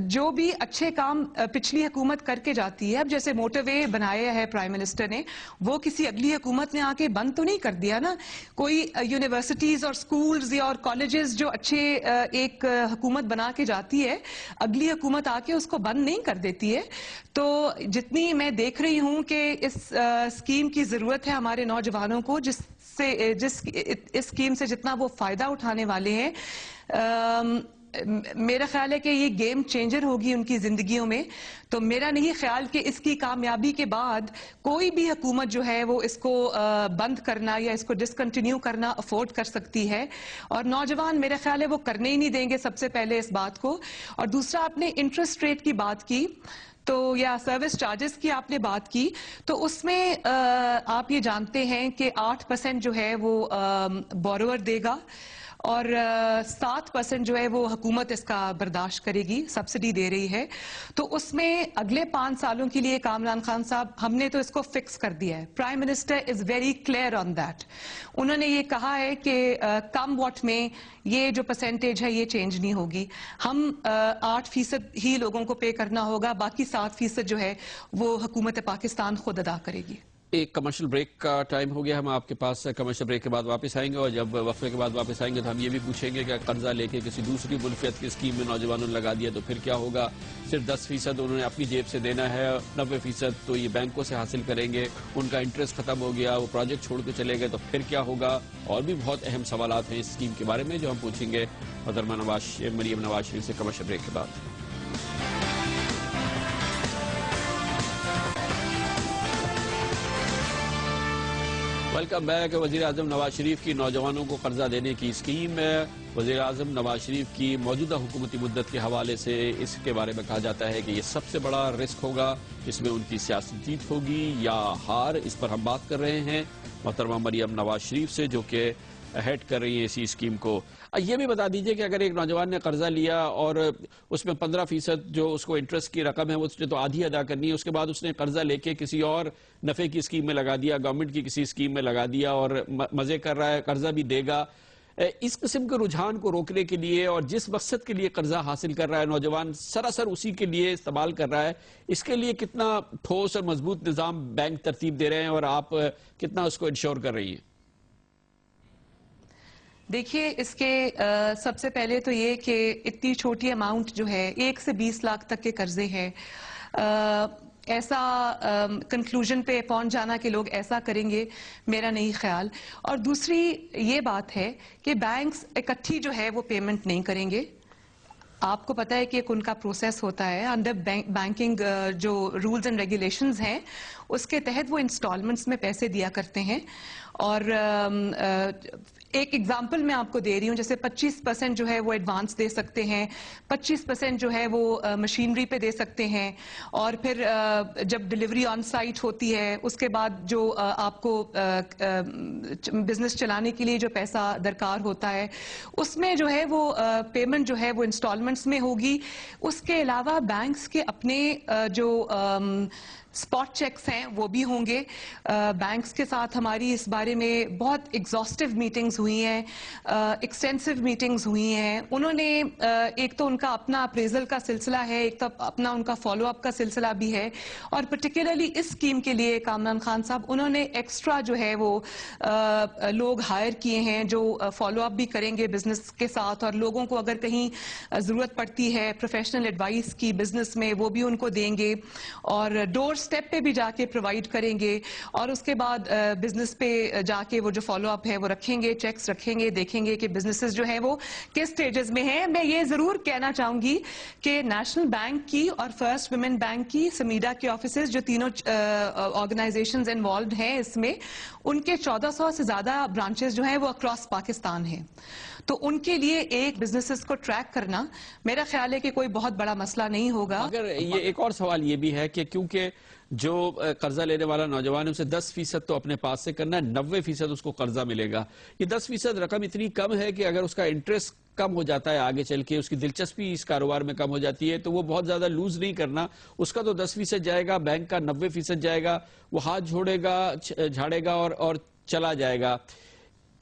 جو بھی اچھے کام پچھلی حکومت کر کے جاتی ہے، اب جیسے موٹر وے بنایا ہے پرائم منسٹر نے، وہ کسی اگلی حکومت نے آ کے بند تو نہیں کر دیا نا. کوئی یونیورسٹیز اور سکولز یا اور کالجز جو اچھے ایک حکومت بنا کے جاتی ہے، اگلی حکومت آ کے اس کو بند نہیں کر دیتی ہے. تو جتنی میں دیکھ رہی ہوں کہ اس اسکیم کی ضرورت ہے ہمارے نوجوانوں کو، جس اسکیم سے جتنا وہ فائدہ اٹھانے والے ہیں، میرا خیال ہے کہ یہ گیم چینجر ہوگی ان کی زندگیوں میں. تو میرا نہیں خیال کہ اس کی کامیابی کے بعد کوئی بھی حکومت جو ہے وہ اس کو بند کرنا یا اس کو ڈسکنٹینیو کرنا افورڈ کر سکتی ہے. اور نوجوان میرا خیال ہے وہ کرنے ہی نہیں دیں گے سب سے پہلے اس بات کو. اور دوسرا، آپ نے انٹرسٹ ریٹ کی بات کی تو یا سروس چارجز کی آپ نے بات کی، تو اس میں آپ یہ جانتے ہیں کہ 8% جو ہے وہ بوروور دے گا اور 7% جو ہے وہ حکومت اس کا برداشت کرے گی، سبسڈی دے رہی ہے. تو اس میں اگلے 5 سالوں کے لیے کامران خان صاحب ہم نے تو اس کو فکس کر دیا ہے. Prime minister is very clear on that. انہوں نے یہ کہا ہے کہ کم واٹ میں یہ جو پرسنٹیج ہے یہ چینج نہیں ہوگی. ہم 8% ہی لوگوں کو پے کرنا ہوگا، باقی 7% جو ہے وہ حکومت پاکستان خود ادا کرے گی. ایک کمرشل بریک کا ٹائم ہو گیا، ہم آپ کے پاس کمرشل بریک کے بعد واپس آئیں گے، اور جب وقفے کے بعد واپس آئیں گے تو ہم یہ بھی پوچھیں گے کہ قرضہ لے کے کسی دوسری ملفیت کی اسکیم میں نوجوانوں نے لگا دیا تو پھر کیا ہوگا. صرف 10% انہوں نے اپنی جیب سے دینا ہے، 90% تو یہ بینکوں سے حاصل کریں گے. ان کا انٹرسٹ ختم ہو گیا، وہ پروجیکٹ چھوڑ کے چلے گئے تو پھر کیا ہوگا. اور بھی بہت اہم سوالات ہیں اس اسکیم کے بارے میں جو ہم پوچھیں گے محترمہ مریم نواز شریف سے کمرشل بریک کے بعد. Welcome back. وزیر اعظم نواز شریف کی نوجوانوں کو قرضہ دینے کی اسکیم ہے. وزیر اعظم نواز شریف کی موجودہ حکومتی مدت کے حوالے سے اس کے بارے میں کہا جاتا ہے کہ یہ سب سے بڑا رسک ہوگا، اس میں ان کی سیاسی جیت ہوگی یا ہار. اس پر ہم بات کر رہے ہیں محترمہ مریم نواز شریف سے جو کہ ہیڈ کر رہی ہیں اسی اسکیم کو. یہ بھی بتا دیجئے کہ اگر ایک نوجوان نے قرضہ لیا اور اس میں 15% جو اس کو انٹرسٹ کی رقم ہے وہ اس نے تو آدھی ادا کرنی ہے، اس کے بعد اس نے قرضہ لے کے کسی اور نفع کی اسکیم میں لگا دیا، گورنمنٹ کی کسی اسکیم میں لگا دیا اور مزے کر رہا ہے، قرضہ بھی دے گا. اس قسم کے رجحان کو روکنے کے لیے اور جس مقصد کے لیے قرضہ حاصل کر رہا ہے نوجوان سراسر اسی کے لیے استعمال کر رہا ہے، اس کے لیے کتنا ٹھوس اور مضبوط نظام بینک ترتیب دے رہے ہیں اور آپ کتنا اس کو انشور کر رہی ہیں؟ دیکھیے، اس کے سب سے پہلے تو یہ کہ اتنی چھوٹی اماؤنٹ جو ہے 1 سے 20 لاکھ تک کے قرضے ہیں، ایسا کنکلوژن پہ پہنچ جانا کہ لوگ ایسا کریں گے میرا نہیں خیال. اور دوسری یہ بات ہے کہ بینکس اکٹھی جو ہے وہ پیمنٹ نہیں کریں گے. آپ کو پتا ہے کہ ایک ان کا پروسیس ہوتا ہے انڈر بینکنگ، جو رولز اینڈ ریگولیشنز ہیں اس کے تحت وہ انسٹالمنٹس میں پیسے دیا کرتے ہیں. اور ایک ایگزامپل میں آپ کو دے رہی ہوں، جیسے 25% جو ہے وہ ایڈوانس دے سکتے ہیں، 25% جو ہے وہ مشینری پہ دے سکتے ہیں، اور پھر جب ڈیلیوری آن سائٹ ہوتی ہے اس کے بعد جو آپ کو بزنس چلانے کے لیے جو پیسہ درکار ہوتا ہے اس میں جو ہے وہ پیمنٹ جو ہے وہ انسٹالمنٹس میں ہوگی. اس کے علاوہ بینکس کے اپنے جو اسپاٹ چیکس ہیں وہ بھی ہوں گے. بینکس کے ساتھ ہماری اس بارے میں بہت ایگزاسٹو میٹنگز ہوئی ہیں، ایکسٹینسو میٹنگز ہوئی ہیں. انہوں نے ایک تو ان کا اپنا اپریزل کا سلسلہ ہے، ایک تو اپنا ان کا فالو اپ کا سلسلہ بھی ہے. اور پرٹیکولرلی اس اسکیم کے لیے کامران خان صاحب انہوں نے ایکسٹرا جو ہے وہ لوگ ہائر کیے ہیں جو فالو اپ بھی کریں گے بزنس کے ساتھ، اور لوگوں کو اگر کہیں ضرورت پڑتی ہے پروفیشنل ایڈوائس کی بزنس میں وہ بھی ان کو دیں گے، اور ڈور سٹیپ پہ بھی جا کے پرووائڈ کریں گے. اور اس کے بعد بزنس پہ جا کے وہ جو فالو اپ ہے وہ رکھیں گے، چیکس رکھیں گے، دیکھیں گے کہ بزنسز جو ہیں وہ کس سٹیجز میں ہیں. میں یہ ضرور کہنا چاہوں گی کہ نیشنل بینک کی اور فرسٹ ویمن بینک کی، سمیڈا کے آفیسز جو تینوں آرگنائزیشنز انوالوڈ ہیں اس میں، ان کے 1400 سے زیادہ برانچز جو ہیں وہ اکراس پاکستان ہیں. تو ان کے لیے ایک بزنسز کو ٹریک کرنا میرا خیال ہے کہ کوئی بہت بڑا مسئلہ نہیں ہوگا. اگر یہ ایک اور سوال یہ بھی ہے کہ کیونکہ جو قرضہ لینے والا نوجوان ہے اسے 10% تو اپنے پاس سے کرنا ہے، 90% اس کو قرضہ ملے گا. یہ 10% رقم اتنی کم ہے کہ اگر اس کا انٹرسٹ کم ہو جاتا ہے آگے چل کے، اس کی دلچسپی اس کاروبار میں کم ہو جاتی ہے تو وہ بہت زیادہ لوز نہیں کرنا. اس کا تو 10% جائے گا، بینک کا 90% جائے گا، وہ ہاتھ جھاڑے گا اور چلا جائے گا.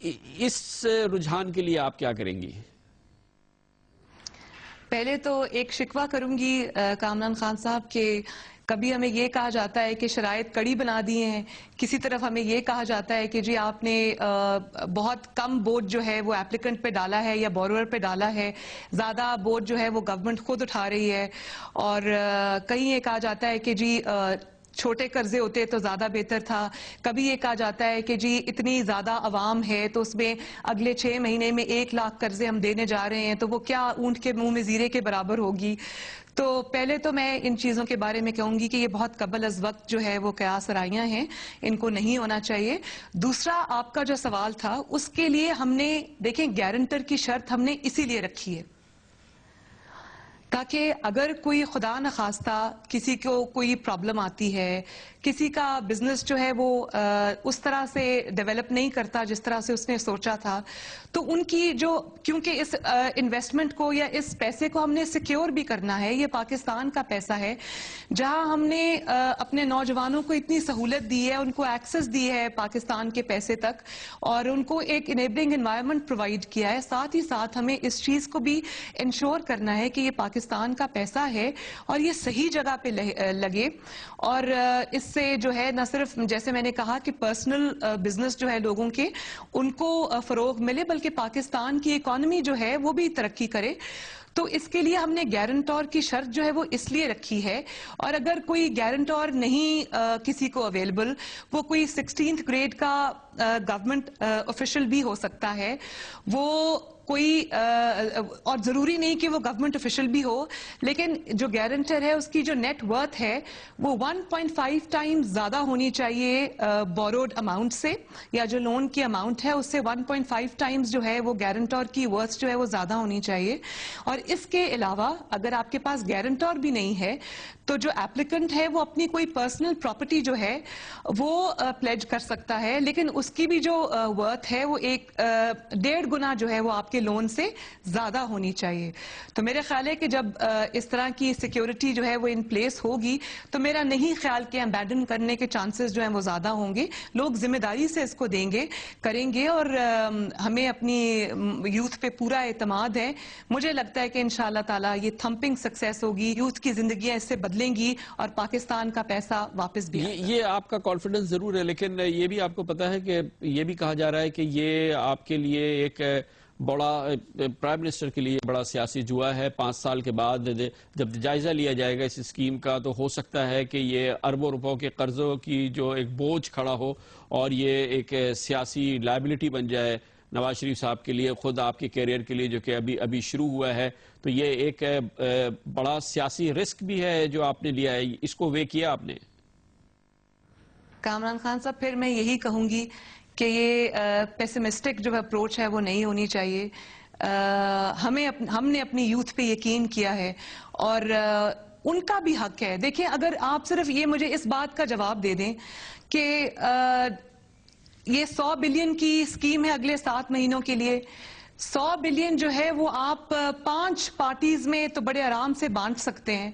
اس رجحان کے لیے آپ کیا کریں گی؟ پہلے تو ایک شکوہ کروں گی کامران خان صاحب کہ کبھی ہمیں یہ کہا جاتا ہے کہ شرائط کڑی بنا دی ہیں، کسی طرف ہمیں یہ کہا جاتا ہے کہ جی آپ نے بہت کم بوجھ جو ہے وہ ایپلیکنٹ پہ ڈالا ہے یا بورور پہ ڈالا ہے، زیادہ بوجھ جو ہے وہ گورنمنٹ خود اٹھا رہی ہے، اور کہیں یہ کہا جاتا ہے کہ جی چھوٹے قرضے ہوتے تو زیادہ بہتر تھا، کبھی یہ کہا جاتا ہے کہ جی اتنی زیادہ عوام ہے تو اس میں اگلے 6 مہینے میں 1 لاکھ قرضے ہم دینے جا رہے ہیں تو وہ کیا اونٹ کے منہ میں زیرے کے برابر ہوگی. تو پہلے تو میں ان چیزوں کے بارے میں کہوں گی کہ یہ بہت قبل از وقت جو ہے وہ قیاس آرائیاں ہیں، ان کو نہیں ہونا چاہیے. دوسرا آپ کا جو سوال تھا اس کے لیے ہم نے دیکھیں گارنٹر کی شرط ہم نے اسی لیے رکھی ہے تاکہ اگر کوئی خدا نخواستہ کسی کو کوئی پرابلم آتی ہے، کسی کا بزنس جو ہے وہ اس طرح سے ڈیولپ نہیں کرتا جس طرح سے اس نے سوچا تھا، تو ان کی جو کیونکہ اس انویسٹمنٹ کو یا اس پیسے کو ہم نے سیکیور بھی کرنا ہے، یہ پاکستان کا پیسہ ہے جہاں ہم نے اپنے نوجوانوں کو اتنی سہولت دی ہے، ان کو ایکسس دی ہے پاکستان کے پیسے تک اور ان کو ایک انیبلنگ انوائرمنٹ پرووائڈ کیا ہے. ساتھ ہی ساتھ ہمیں اس چیز کو بھی انشور کرنا ہے کہ یہ پاکستان کا پیسہ ہے اور یہ صحیح جگہ پہ لگے، اور اس سے جو ہے نہ صرف جیسے میں نے کہا کہ پرسنل بزنس جو ہے لوگوں کے ان کو فروغ ملے بلکہ پاکستان کی اکانومی جو ہے وہ بھی ترقی کرے. تو اس کے لیے ہم نے گارنٹور کی شرط جو ہے وہ اس لیے رکھی ہے، اور اگر کوئی گارنٹور نہیں کسی کو اویلیبل، وہ کوئی 16th گریڈ کا گورنمنٹ آفیشل بھی ہو سکتا ہے، وہ کوئی اور ضروری نہیں کہ وہ گورنمنٹ آفیشل بھی ہو، لیکن جو گارنٹر ہے اس کی جو نیٹ ورتھ ہے وہ 1.5 ٹائم زیادہ ہونی چاہیے بوروڈ اماؤنٹ سے، یا جو لون کی اماؤنٹ ہے اس سے 1.5 ٹائمز جو ہے وہ گارنٹور کی ورتھ جو ہے وہ زیادہ ہونی چاہیے. اور اس کے علاوہ اگر آپ کے پاس گارنٹور بھی نہیں ہے تو جو ایپلیکنٹ ہے وہ اپنی کوئی پرسنل پراپرٹی جو ہے وہ پلیج کر سکتا ہے، لیکن اس کی بھی جو ورتھ ہے وہ 1.5 گنا جو ہے وہ آپ کے لون سے زیادہ ہونی چاہیے. تو میرے خیال ہے کہ جب اس طرح کی سیکیورٹی جو ہے وہ ان پلیس ہوگی تو میرا نہیں خیال کہ ابینڈن کرنے کے چانسز جو ہیں وہ زیادہ ہوں گے. لوگ ذمہ داری سے اس کو دیں گے، کریں گے، اور ہمیں اپنی یوتھ پہ پورا اعتماد ہے. مجھے لگتا ہے کہ انشاءاللہ تعالی یہ تھمپنگ سکسیس ہوگی، یوتھ کی زندگیاں اس سے بدلیں گی اور پاکستان کا پیسہ واپس بھی آئے گا. یہ آپ کا کانفیڈنس ضرور ہے، لیکن یہ بھی آپ کو پتا ہے کہ یہ بھی کہا جا رہا ہے کہ یہ آپ کے لیے ایک بڑا پرائم منسٹر کے لیے بڑا سیاسی جوا ہے. 5 سال کے بعد جب جائزہ لیا جائے گا اس اسکیم کا تو ہو سکتا ہے کہ یہ اربوں روپوں کے قرضوں کی جو ایک بوجھ کھڑا ہو اور یہ ایک سیاسی لائبلٹی بن جائے نواز شریف صاحب کے لیے، خود آپ کے کیریئر کے لیے جو کہ ابھی شروع ہوا ہے. تو یہ ایک بڑا سیاسی رسک بھی ہے جو آپ نے لیا ہے، اس کو وے کیا آپ نے؟ کامران خان صاحب پھر میں یہی کہوں گی کہ یہ پیسمسٹک جو اپروچ ہے وہ نہیں ہونی چاہیے. ہم نے اپنی یوتھ پہ یقین کیا ہے اور ان کا بھی حق ہے. دیکھیں اگر آپ صرف یہ مجھے اس بات کا جواب دے دیں کہ یہ 100 بلین کی اسکیم ہے اگلے 7 مہینوں کے لیے، 100 بلین جو ہے وہ آپ 5 پارٹیز میں تو بڑے آرام سے بانٹ سکتے ہیں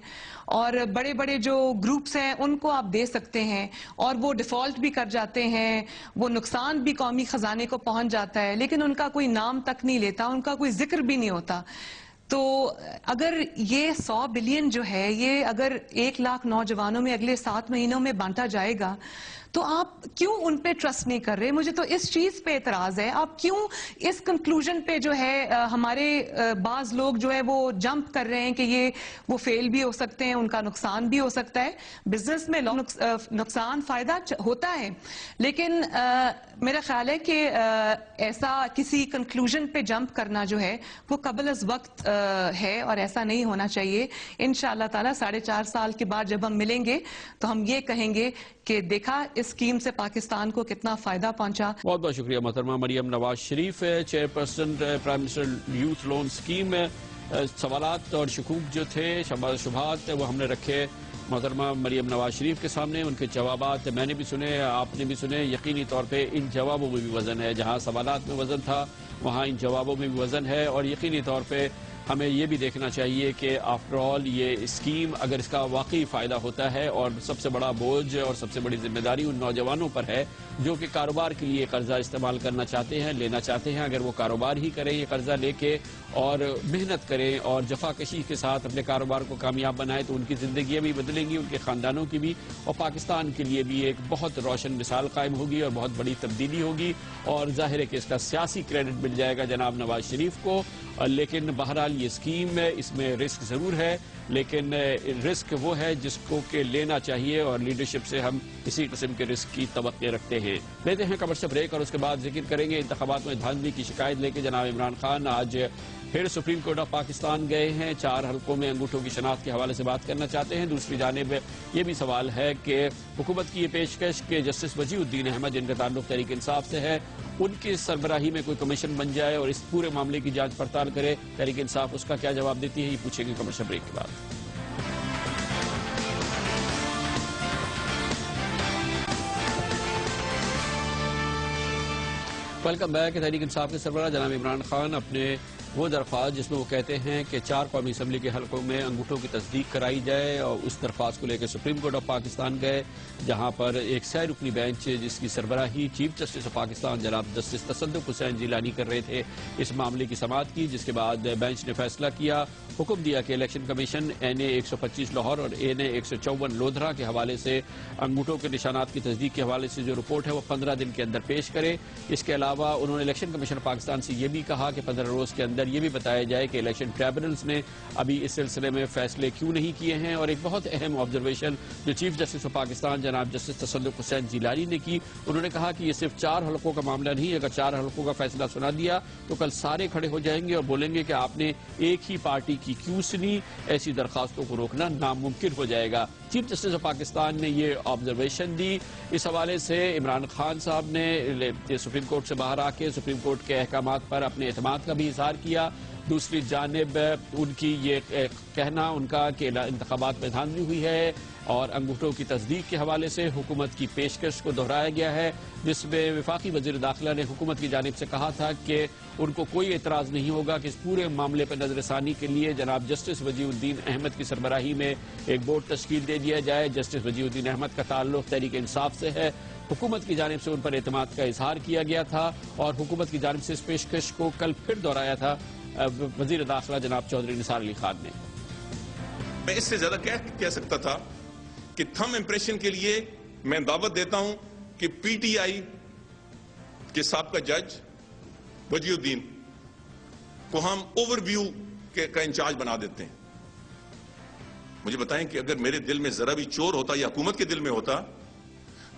اور بڑے بڑے جو گروپس ہیں ان کو آپ دے سکتے ہیں اور وہ ڈیفالٹ بھی کر جاتے ہیں، وہ نقصان بھی قومی خزانے کو پہنچ جاتا ہے، لیکن ان کا کوئی نام تک نہیں لیتا، ان کا کوئی ذکر بھی نہیں ہوتا. تو اگر یہ 100 بلین جو ہے یہ اگر 1 لاکھ نوجوانوں میں اگلے 7 مہینوں میں بانٹا جائے گا تو آپ کیوں ان پہ ٹرسٹ نہیں کر رہے؟ مجھے تو اس چیز پہ اعتراض ہے. آپ کیوں اس کنکلوژن پہ جو ہے ہمارے بعض لوگ جو ہے وہ جمپ کر رہے ہیں کہ یہ وہ فیل بھی ہو سکتے ہیں، ان کا نقصان بھی ہو سکتا ہے. بزنس میں نقصان فائدہ ہوتا ہے، لیکن میرا خیال ہے کہ ایسا کسی کنکلوژن پہ جمپ کرنا جو ہے وہ قبل از وقت ہے اور ایسا نہیں ہونا چاہیے. انشاءاللہ تعالی 4.5 سال کے بعد جب ہم ملیں گے تو ہم یہ کہیں گے کہ دیکھا اس اسکیم سے پاکستان کو کتنا فائدہ پہنچا. بہت بہت شکریہ محترمہ Maryam Nawaz Sharif, chairperson prime minister youth loan scheme. سوالات اور شکوک جو تھے، شبہات وہ ہم نے رکھے محترمہ مریم نواز شریف کے سامنے. ان کے جوابات میں نے بھی سنے، آپ نے بھی سنے. یقینی طور پہ ان جوابوں میں بھی وزن ہے، جہاں سوالات میں وزن تھا وہاں ان جوابوں میں بھی وزن ہے، اور یقینی طور پہ ہمیں یہ بھی دیکھنا چاہیے کہ آفٹر آل یہ اسکیم اگر اس کا واقعی فائدہ ہوتا ہے، اور سب سے بڑا بوجھ اور سب سے بڑی ذمہ داری ان نوجوانوں پر ہے جو کہ کاروبار کے لیے قرضہ استعمال کرنا چاہتے ہیں، لینا چاہتے ہیں، اگر وہ کاروبار ہی کریں یہ قرضہ لے کے اور محنت کریں اور جفاکشی کے ساتھ اپنے کاروبار کو کامیاب بنائیں، تو ان کی زندگیاں بھی بدلیں گی، ان کے خاندانوں کی بھی، اور پاکستان کے لیے بھی ایک بہت روشن مثال قائم ہوگی اور بہت بڑی تبدیلی ہوگی، اور ظاہر ہے کہ اس کا سیاسی کریڈٹ مل جائے گا جناب نواز شریف کو۔ لیکن بہرحال یہ اسکیم ہے، اس میں رسک ضرور ہے، لیکن رسک وہ ہے جس کو کہ لینا چاہیے، اور لیڈرشپ سے ہم اسی قسم کے رسک کی توقع رکھتے ہیں۔ لیتے ہیں کمرشل بریک اور اس کے بعد ذکر کریں گے انتخابات میں دھاندلی کی شکایت لے کے جناب عمران خان آج پھر سپریم کورٹ آف پاکستان گئے ہیں، 4 حلقوں میں انگوٹھوں کی شناخت کے حوالے سے بات کرنا چاہتے ہیں۔ دوسری جانب یہ بھی سوال ہے کہ حکومت کی یہ پیشکش کہ جسٹس وجیہ الدین احمد جن کا تعلق تحریک انصاف سے ہے، ان کی سربراہی میں کوئی کمیشن بن جائے اور اس پورے معاملے کی جانچ پڑتال کرے، تحریک انصاف اس کا کیا جواب دیتی ہے، یہ پوچھیں گے کمرشل بریک کے بعد۔ Welcome back. تحریک انصاف کے سربراہ جناب عمران خان اپنے وہ درخواست جس میں وہ کہتے ہیں کہ 4 قومی اسمبلی کے حلقوں میں انگوٹھوں کی تصدیق کرائی جائے، اور اس درخواست کو لے کے سپریم کورٹ آف پاکستان گئے، جہاں پر ایک 100 رکنی بینچ جس کی سربراہی چیف جسٹس آف پاکستان جناب جسٹس تصدق حسین جیلانی کر رہے تھے، اس معاملے کی سماعت کی، جس کے بعد بینچ نے فیصلہ کیا، حکم دیا کہ الیکشن کمیشن NA 125 لاہور اور NA 154 لودھرا کے حوالے سے انگوٹھوں کے نشانات کی تصدیق کے حوالے سے جو رپورٹ ہے وہ 15 دن کے اندر پیش کرے۔ اس کے علاوہ انہوں نے الیکشن کمیشن پاکستان سے یہ بھی کہا کہ 15 روز کے اندر یہ بھی بتایا جائے کہ الیکشن ٹریبونلز نے ابھی اس سلسلے میں فیصلے کیوں نہیں کیے ہیں۔ اور ایک بہت اہم آبزرویشن جو چیف جسٹس آف پاکستان جناب جسٹس تصدق حسین جیلانی نے کی، انہوں نے کہا کہ یہ صرف 4 حلقوں کا معاملہ نہیں، اگر 4 حلقوں کا فیصلہ سنا دیا تو کل سارے کھڑے ہو جائیں گے اور بولیں گے کہ آپ نے ایک ہی پارٹی کی کیوں سنی، ایسی درخواستوں کو روکنا ناممکن ہو جائے گا۔ چیف جسٹس آف پاکستان نے یہ آبزرویشن دی۔ اس حوالے سے عمران خان صاحب نے سپریم کورٹ سے باہر آ کے سپریم کورٹ کے احکامات پر اپنے اعتماد کا بھی اظہار کیا۔ دوسری جانب ان کی یہ کہنا ان کا کہ انتخابات میں دھاندلی ہوئی ہے اور انگوٹھوں کی تصدیق کے حوالے سے حکومت کی پیشکش کو دہرایا گیا ہے، جس میں وفاقی وزیر داخلہ نے حکومت کی جانب سے کہا تھا کہ ان کو کوئی اعتراض نہیں ہوگا کہ اس پورے معاملے پر نظر ثانی کے لیے جناب جسٹس وجیہ الدین احمد کی سربراہی میں ایک بورڈ تشکیل دے دیا جائے۔ جسٹس وجیہ الدین احمد کا تعلق تحریک انصاف سے ہے، حکومت کی جانب سے ان پر اعتماد کا اظہار کیا گیا تھا، اور حکومت کی جانب سے اس پیشکش کو کل پھر دہرایا تھا وزیر داخلہ جناب چودھری نثار علی خان نے۔ میں اس سے زیادہ کہہ سکتا تھا کہ تھم امپریشن کے لیے میں دعوت دیتا ہوں کہ PTI کے سابقہ جج وجیہ الدین کو ہم اوور ویو کا انچارج بنا دیتے ہیں۔ مجھے بتائیں کہ اگر میرے دل میں ذرا بھی چور ہوتا یا حکومت کے دل میں ہوتا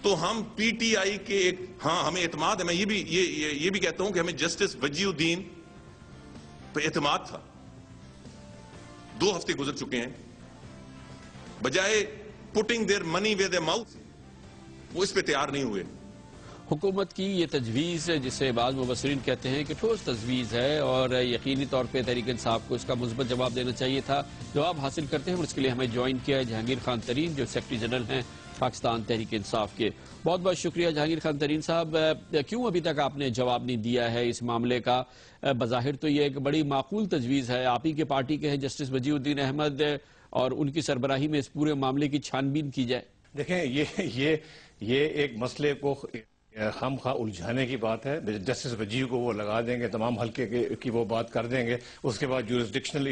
تو ہم PTI کے ایک ہمیں اعتماد ہے، میں یہ بھی کہتا ہوں کہ ہمیں جسٹس وجیہ الدین پہ اعتماد تھا۔ 2 ہفتے گزر چکے ہیں، بجائے putting their money where their mouth وہ اس پہ تیار نہیں ہوئے۔ حکومت کی یہ تجویز جسے بعض مبصرین کہتے ہیں کہ ٹھوس تجویز ہے، اور یقینی طور پہ تحریک انصاف کو اس کا مثبت جواب دینا چاہیے تھا۔ جواب حاصل کرتے ہیں اور اس کے لیے ہمیں جوائن کیا ہے جہانگیر خان ترین جو سیکرٹری جنرل ہیں پاکستان تحریک انصاف کے۔ بہت بہت شکریہ جہانگیر خان ترین صاحب، کیوں ابھی تک آپ نے جواب نہیں دیا ہے اس معاملے کا؟ بظاہر تو یہ ایک بڑی معقول تجویز ہے، آپ ہی کے پارٹی کے ہیں جسٹس وجیہ الدین احمد، اور ان کی سربراہی میں اس پورے معاملے کی چھان بین کی جائے۔ دیکھیں یہ ایک مسئلے کو خام خواہ الجھانے کی بات ہے۔ جسٹس وجیہ کو وہ لگا دیں گے، تمام حلقے کی وہ بات کر دیں گے، اس کے بعد جورسڈکشن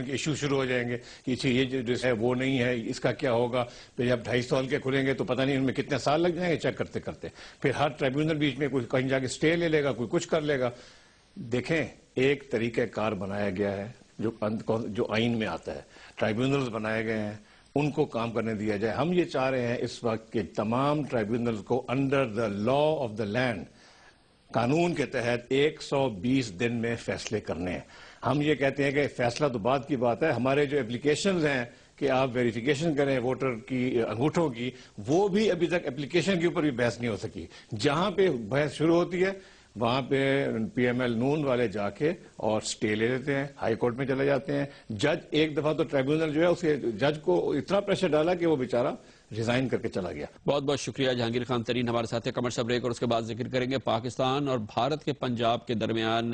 کے ایشو شروع ہو جائیں گے کہ یہ جو ہے وہ نہیں ہے، اس کا کیا ہوگا۔ پھر جب 2.5 سال کے کھلیں گے تو پتہ نہیں ان میں کتنے سال لگ جائیں گے چیک کرتے کرتے۔ پھر ہر ٹریبیونل بیچ میں کوئی کہیں جا کے سٹے لے لے گا، کوئی کچھ کر لے گا۔ دیکھیں ایک طریقہ کار بنایا گیا ہے جو آئین میں آتا ہے، ٹرائیبیونلز بنائے گئے ہیں، ان کو کام کرنے دیا جائے۔ ہم یہ چاہ رہے ہیں اس وقت کہ تمام ٹرائیبیونلز کو under the law of the land, قانون کے تحت 120 دن میں فیصلے کرنے ہیں۔ ہم یہ کہتے ہیں کہ فیصلہ تو بعد کی بات ہے، ہمارے جو اپلیکیشنز ہیں کہ آپ ویریفیکیشن کریں ووٹر کی انگوٹھوں کی، وہ بھی ابھی تک اپلیکیشن کے اوپر بھی بحث نہیں ہو سکی۔ جہاں پہ بحث شروع ہوتی ہے وہاں پہ PML نون والے جا کے اور سٹے لے لیتے ہیں، ہائی کورٹ میں چلے جاتے ہیں۔ جج ایک دفعہ تو ٹریبیونل جو ہے اسے جج کو اتنا پریشر ڈالا کہ وہ بیچارہ ریزائن کر کے چلا گیا. بہت بہت شکریہ جہانگیر خان ترین ہمارے ساتھ کمرشل بریک, اور اس کے بعد ذکر کریں گے پاکستان اور بھارت کے پنجاب کے درمیان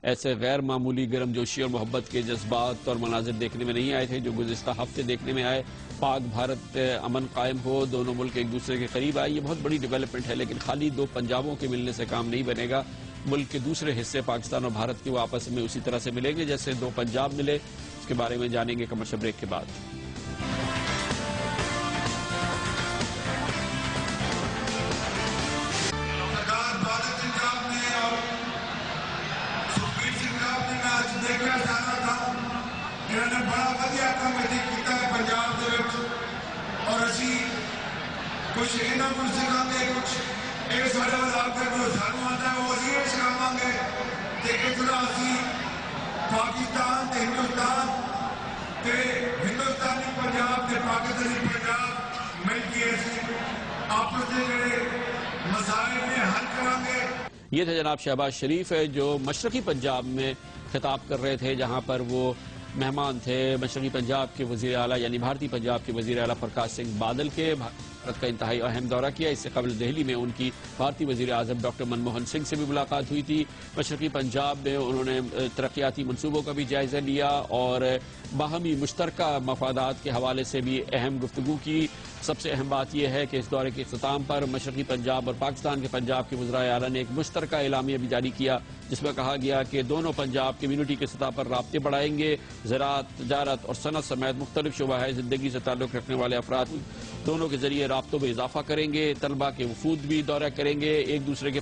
ایسے غیر معمولی گرم جوشی اور محبت کے جذبات اور مناظر دیکھنے میں نہیں آئے تھے جو گزشتہ ہفتے دیکھنے میں آئے. پاک بھارت امن قائم ہو, دونوں ملک ایک دوسرے کے قریب آئے, یہ بہت بڑی ڈیولپمنٹ ہے, لیکن خالی دو پنجابوں کے ملنے سے کام نہیں بنے گا. ملک کے دوسرے حصے پاکستان اور بھارت کے وہ آپس میں اسی طرح سے ملیں گے جیسے دو پنجاب ملے. اس کے بارے میں جانیں گے کمرشل بریک کے بعد. کچھ انہوں کو سکھا گے, کچھ یہ سارے علاقے کا جو سانو آتا ہے وہ اسی یہ سکھاواں گے کہ اتنا اسی پاکستان تے ہندوستان تے ہندوستانی پنجاب تے پاکستانی پنجاب مل کے اسی آپس کے جڑے مسائل میں حل کریں گے. یہ تھے جناب شہباز شریف جو مشرقی پنجاب میں خطاب کر رہے تھے, جہاں پر وہ مہمان تھے مشرقی پنجاب کے وزیر اعلیٰ یعنی بھارتی پنجاب کے وزیر اعلیٰ پرکاش سنگھ بادل کے. بھارت کا انتہائی اہم دورہ کیا. اس سے قبل دہلی میں ان کی بھارتی وزیر اعظم ڈاکٹر منموہن سنگھ سے بھی ملاقات ہوئی تھی. مشرقی پنجاب میں انہوں نے ترقیاتی منصوبوں کا بھی جائزہ لیا اور باہمی مشترکہ مفادات کے حوالے سے بھی اہم گفتگو کی. سب سے اہم بات یہ ہے کہ اس دورے کے اختتام پر مشرقی پنجاب اور پاکستان کے پنجاب کے وزرائے اعلیٰ نے ایک مشترکہ اعلامیہ بھی جاری کیا, جس میں کہا گیا کہ دونوں پنجاب کمیونٹی کے سطح پر رابطے بڑھائیں گے. زراعت, تجارت اور صنعت سمیت مختلف شعبہ زندگی سے تعلق رکھنے والے افراد دونوں کے ذریعے رابطوں میں اضافہ کریں گے. طلبہ کے وفود بھی دورہ کریں گے ایک دوسرے کے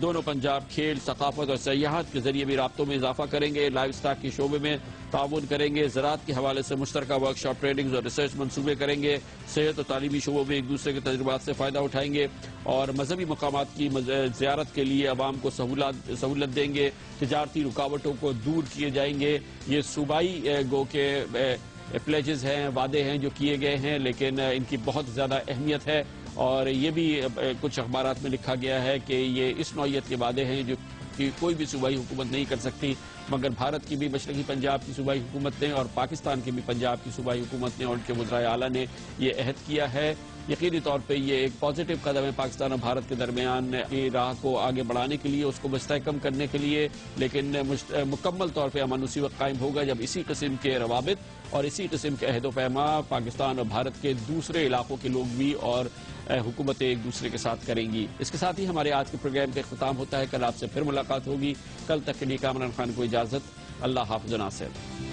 دونوں پنجاب کھیل, ثقافت اور سیاحت کے ذریعے بھی رابطوں میں اضافہ کریں گے. لائیو اسٹاک کے شعبے میں تعاون کریں گے. زراعت کے حوالے سے مشترکہ ورکشاپ, ٹریننگز اور ریسرچ منصوبے کریں گے. صحت اور تعلیمی شعبوں میں ایک دوسرے کے تجربات سے فائدہ اٹھائیں گے اور مذہبی مقامات کی زیارت کے لیے عوام کو سہولت دیں گے. تجارتی رکاوٹوں کو دور کیے جائیں گے. یہ صوبائی گو کے پلیجز ہیں, وعدے ہیں جو کیے گئے ہیں, لیکن ان کی بہت زیادہ اہمیت ہے. اور یہ بھی کچھ اخبارات میں لکھا گیا ہے کہ یہ اس نوعیت کے وعدے ہیں جو کہ کوئی بھی صوبائی حکومت نہیں کر سکتی, مگر بھارت کی بھی مشرقی پنجاب کی صوبائی حکومت نے اور پاکستان کی بھی پنجاب کی صوبائی حکومت نے اور ان کے وزرائے اعلیٰ نے یہ عہد کیا ہے. یقینی طور پہ یہ ایک پازیٹو قدم ہے پاکستان اور بھارت کے درمیان کی راہ کو آگے بڑھانے کے لیے, اس کو مستحکم کرنے کے لیے, لیکن مکمل طور پہ امن اسی وقت قائم ہوگا جب اسی قسم کے روابط اور اسی قسم کے عہد و پیما پاکستان اور بھارت کے دوسرے علاقوں کے لوگ بھی اور حکومتیں ایک دوسرے کے ساتھ کریں گی. اس کے ساتھ ہی ہمارے آج کے پروگرام کا اختتام ہوتا ہے. کل آپ سے پھر ملاقات ہوگی. کل تک کے لیے کامران خان کو اجازت. اللہ حافظ و ناصر.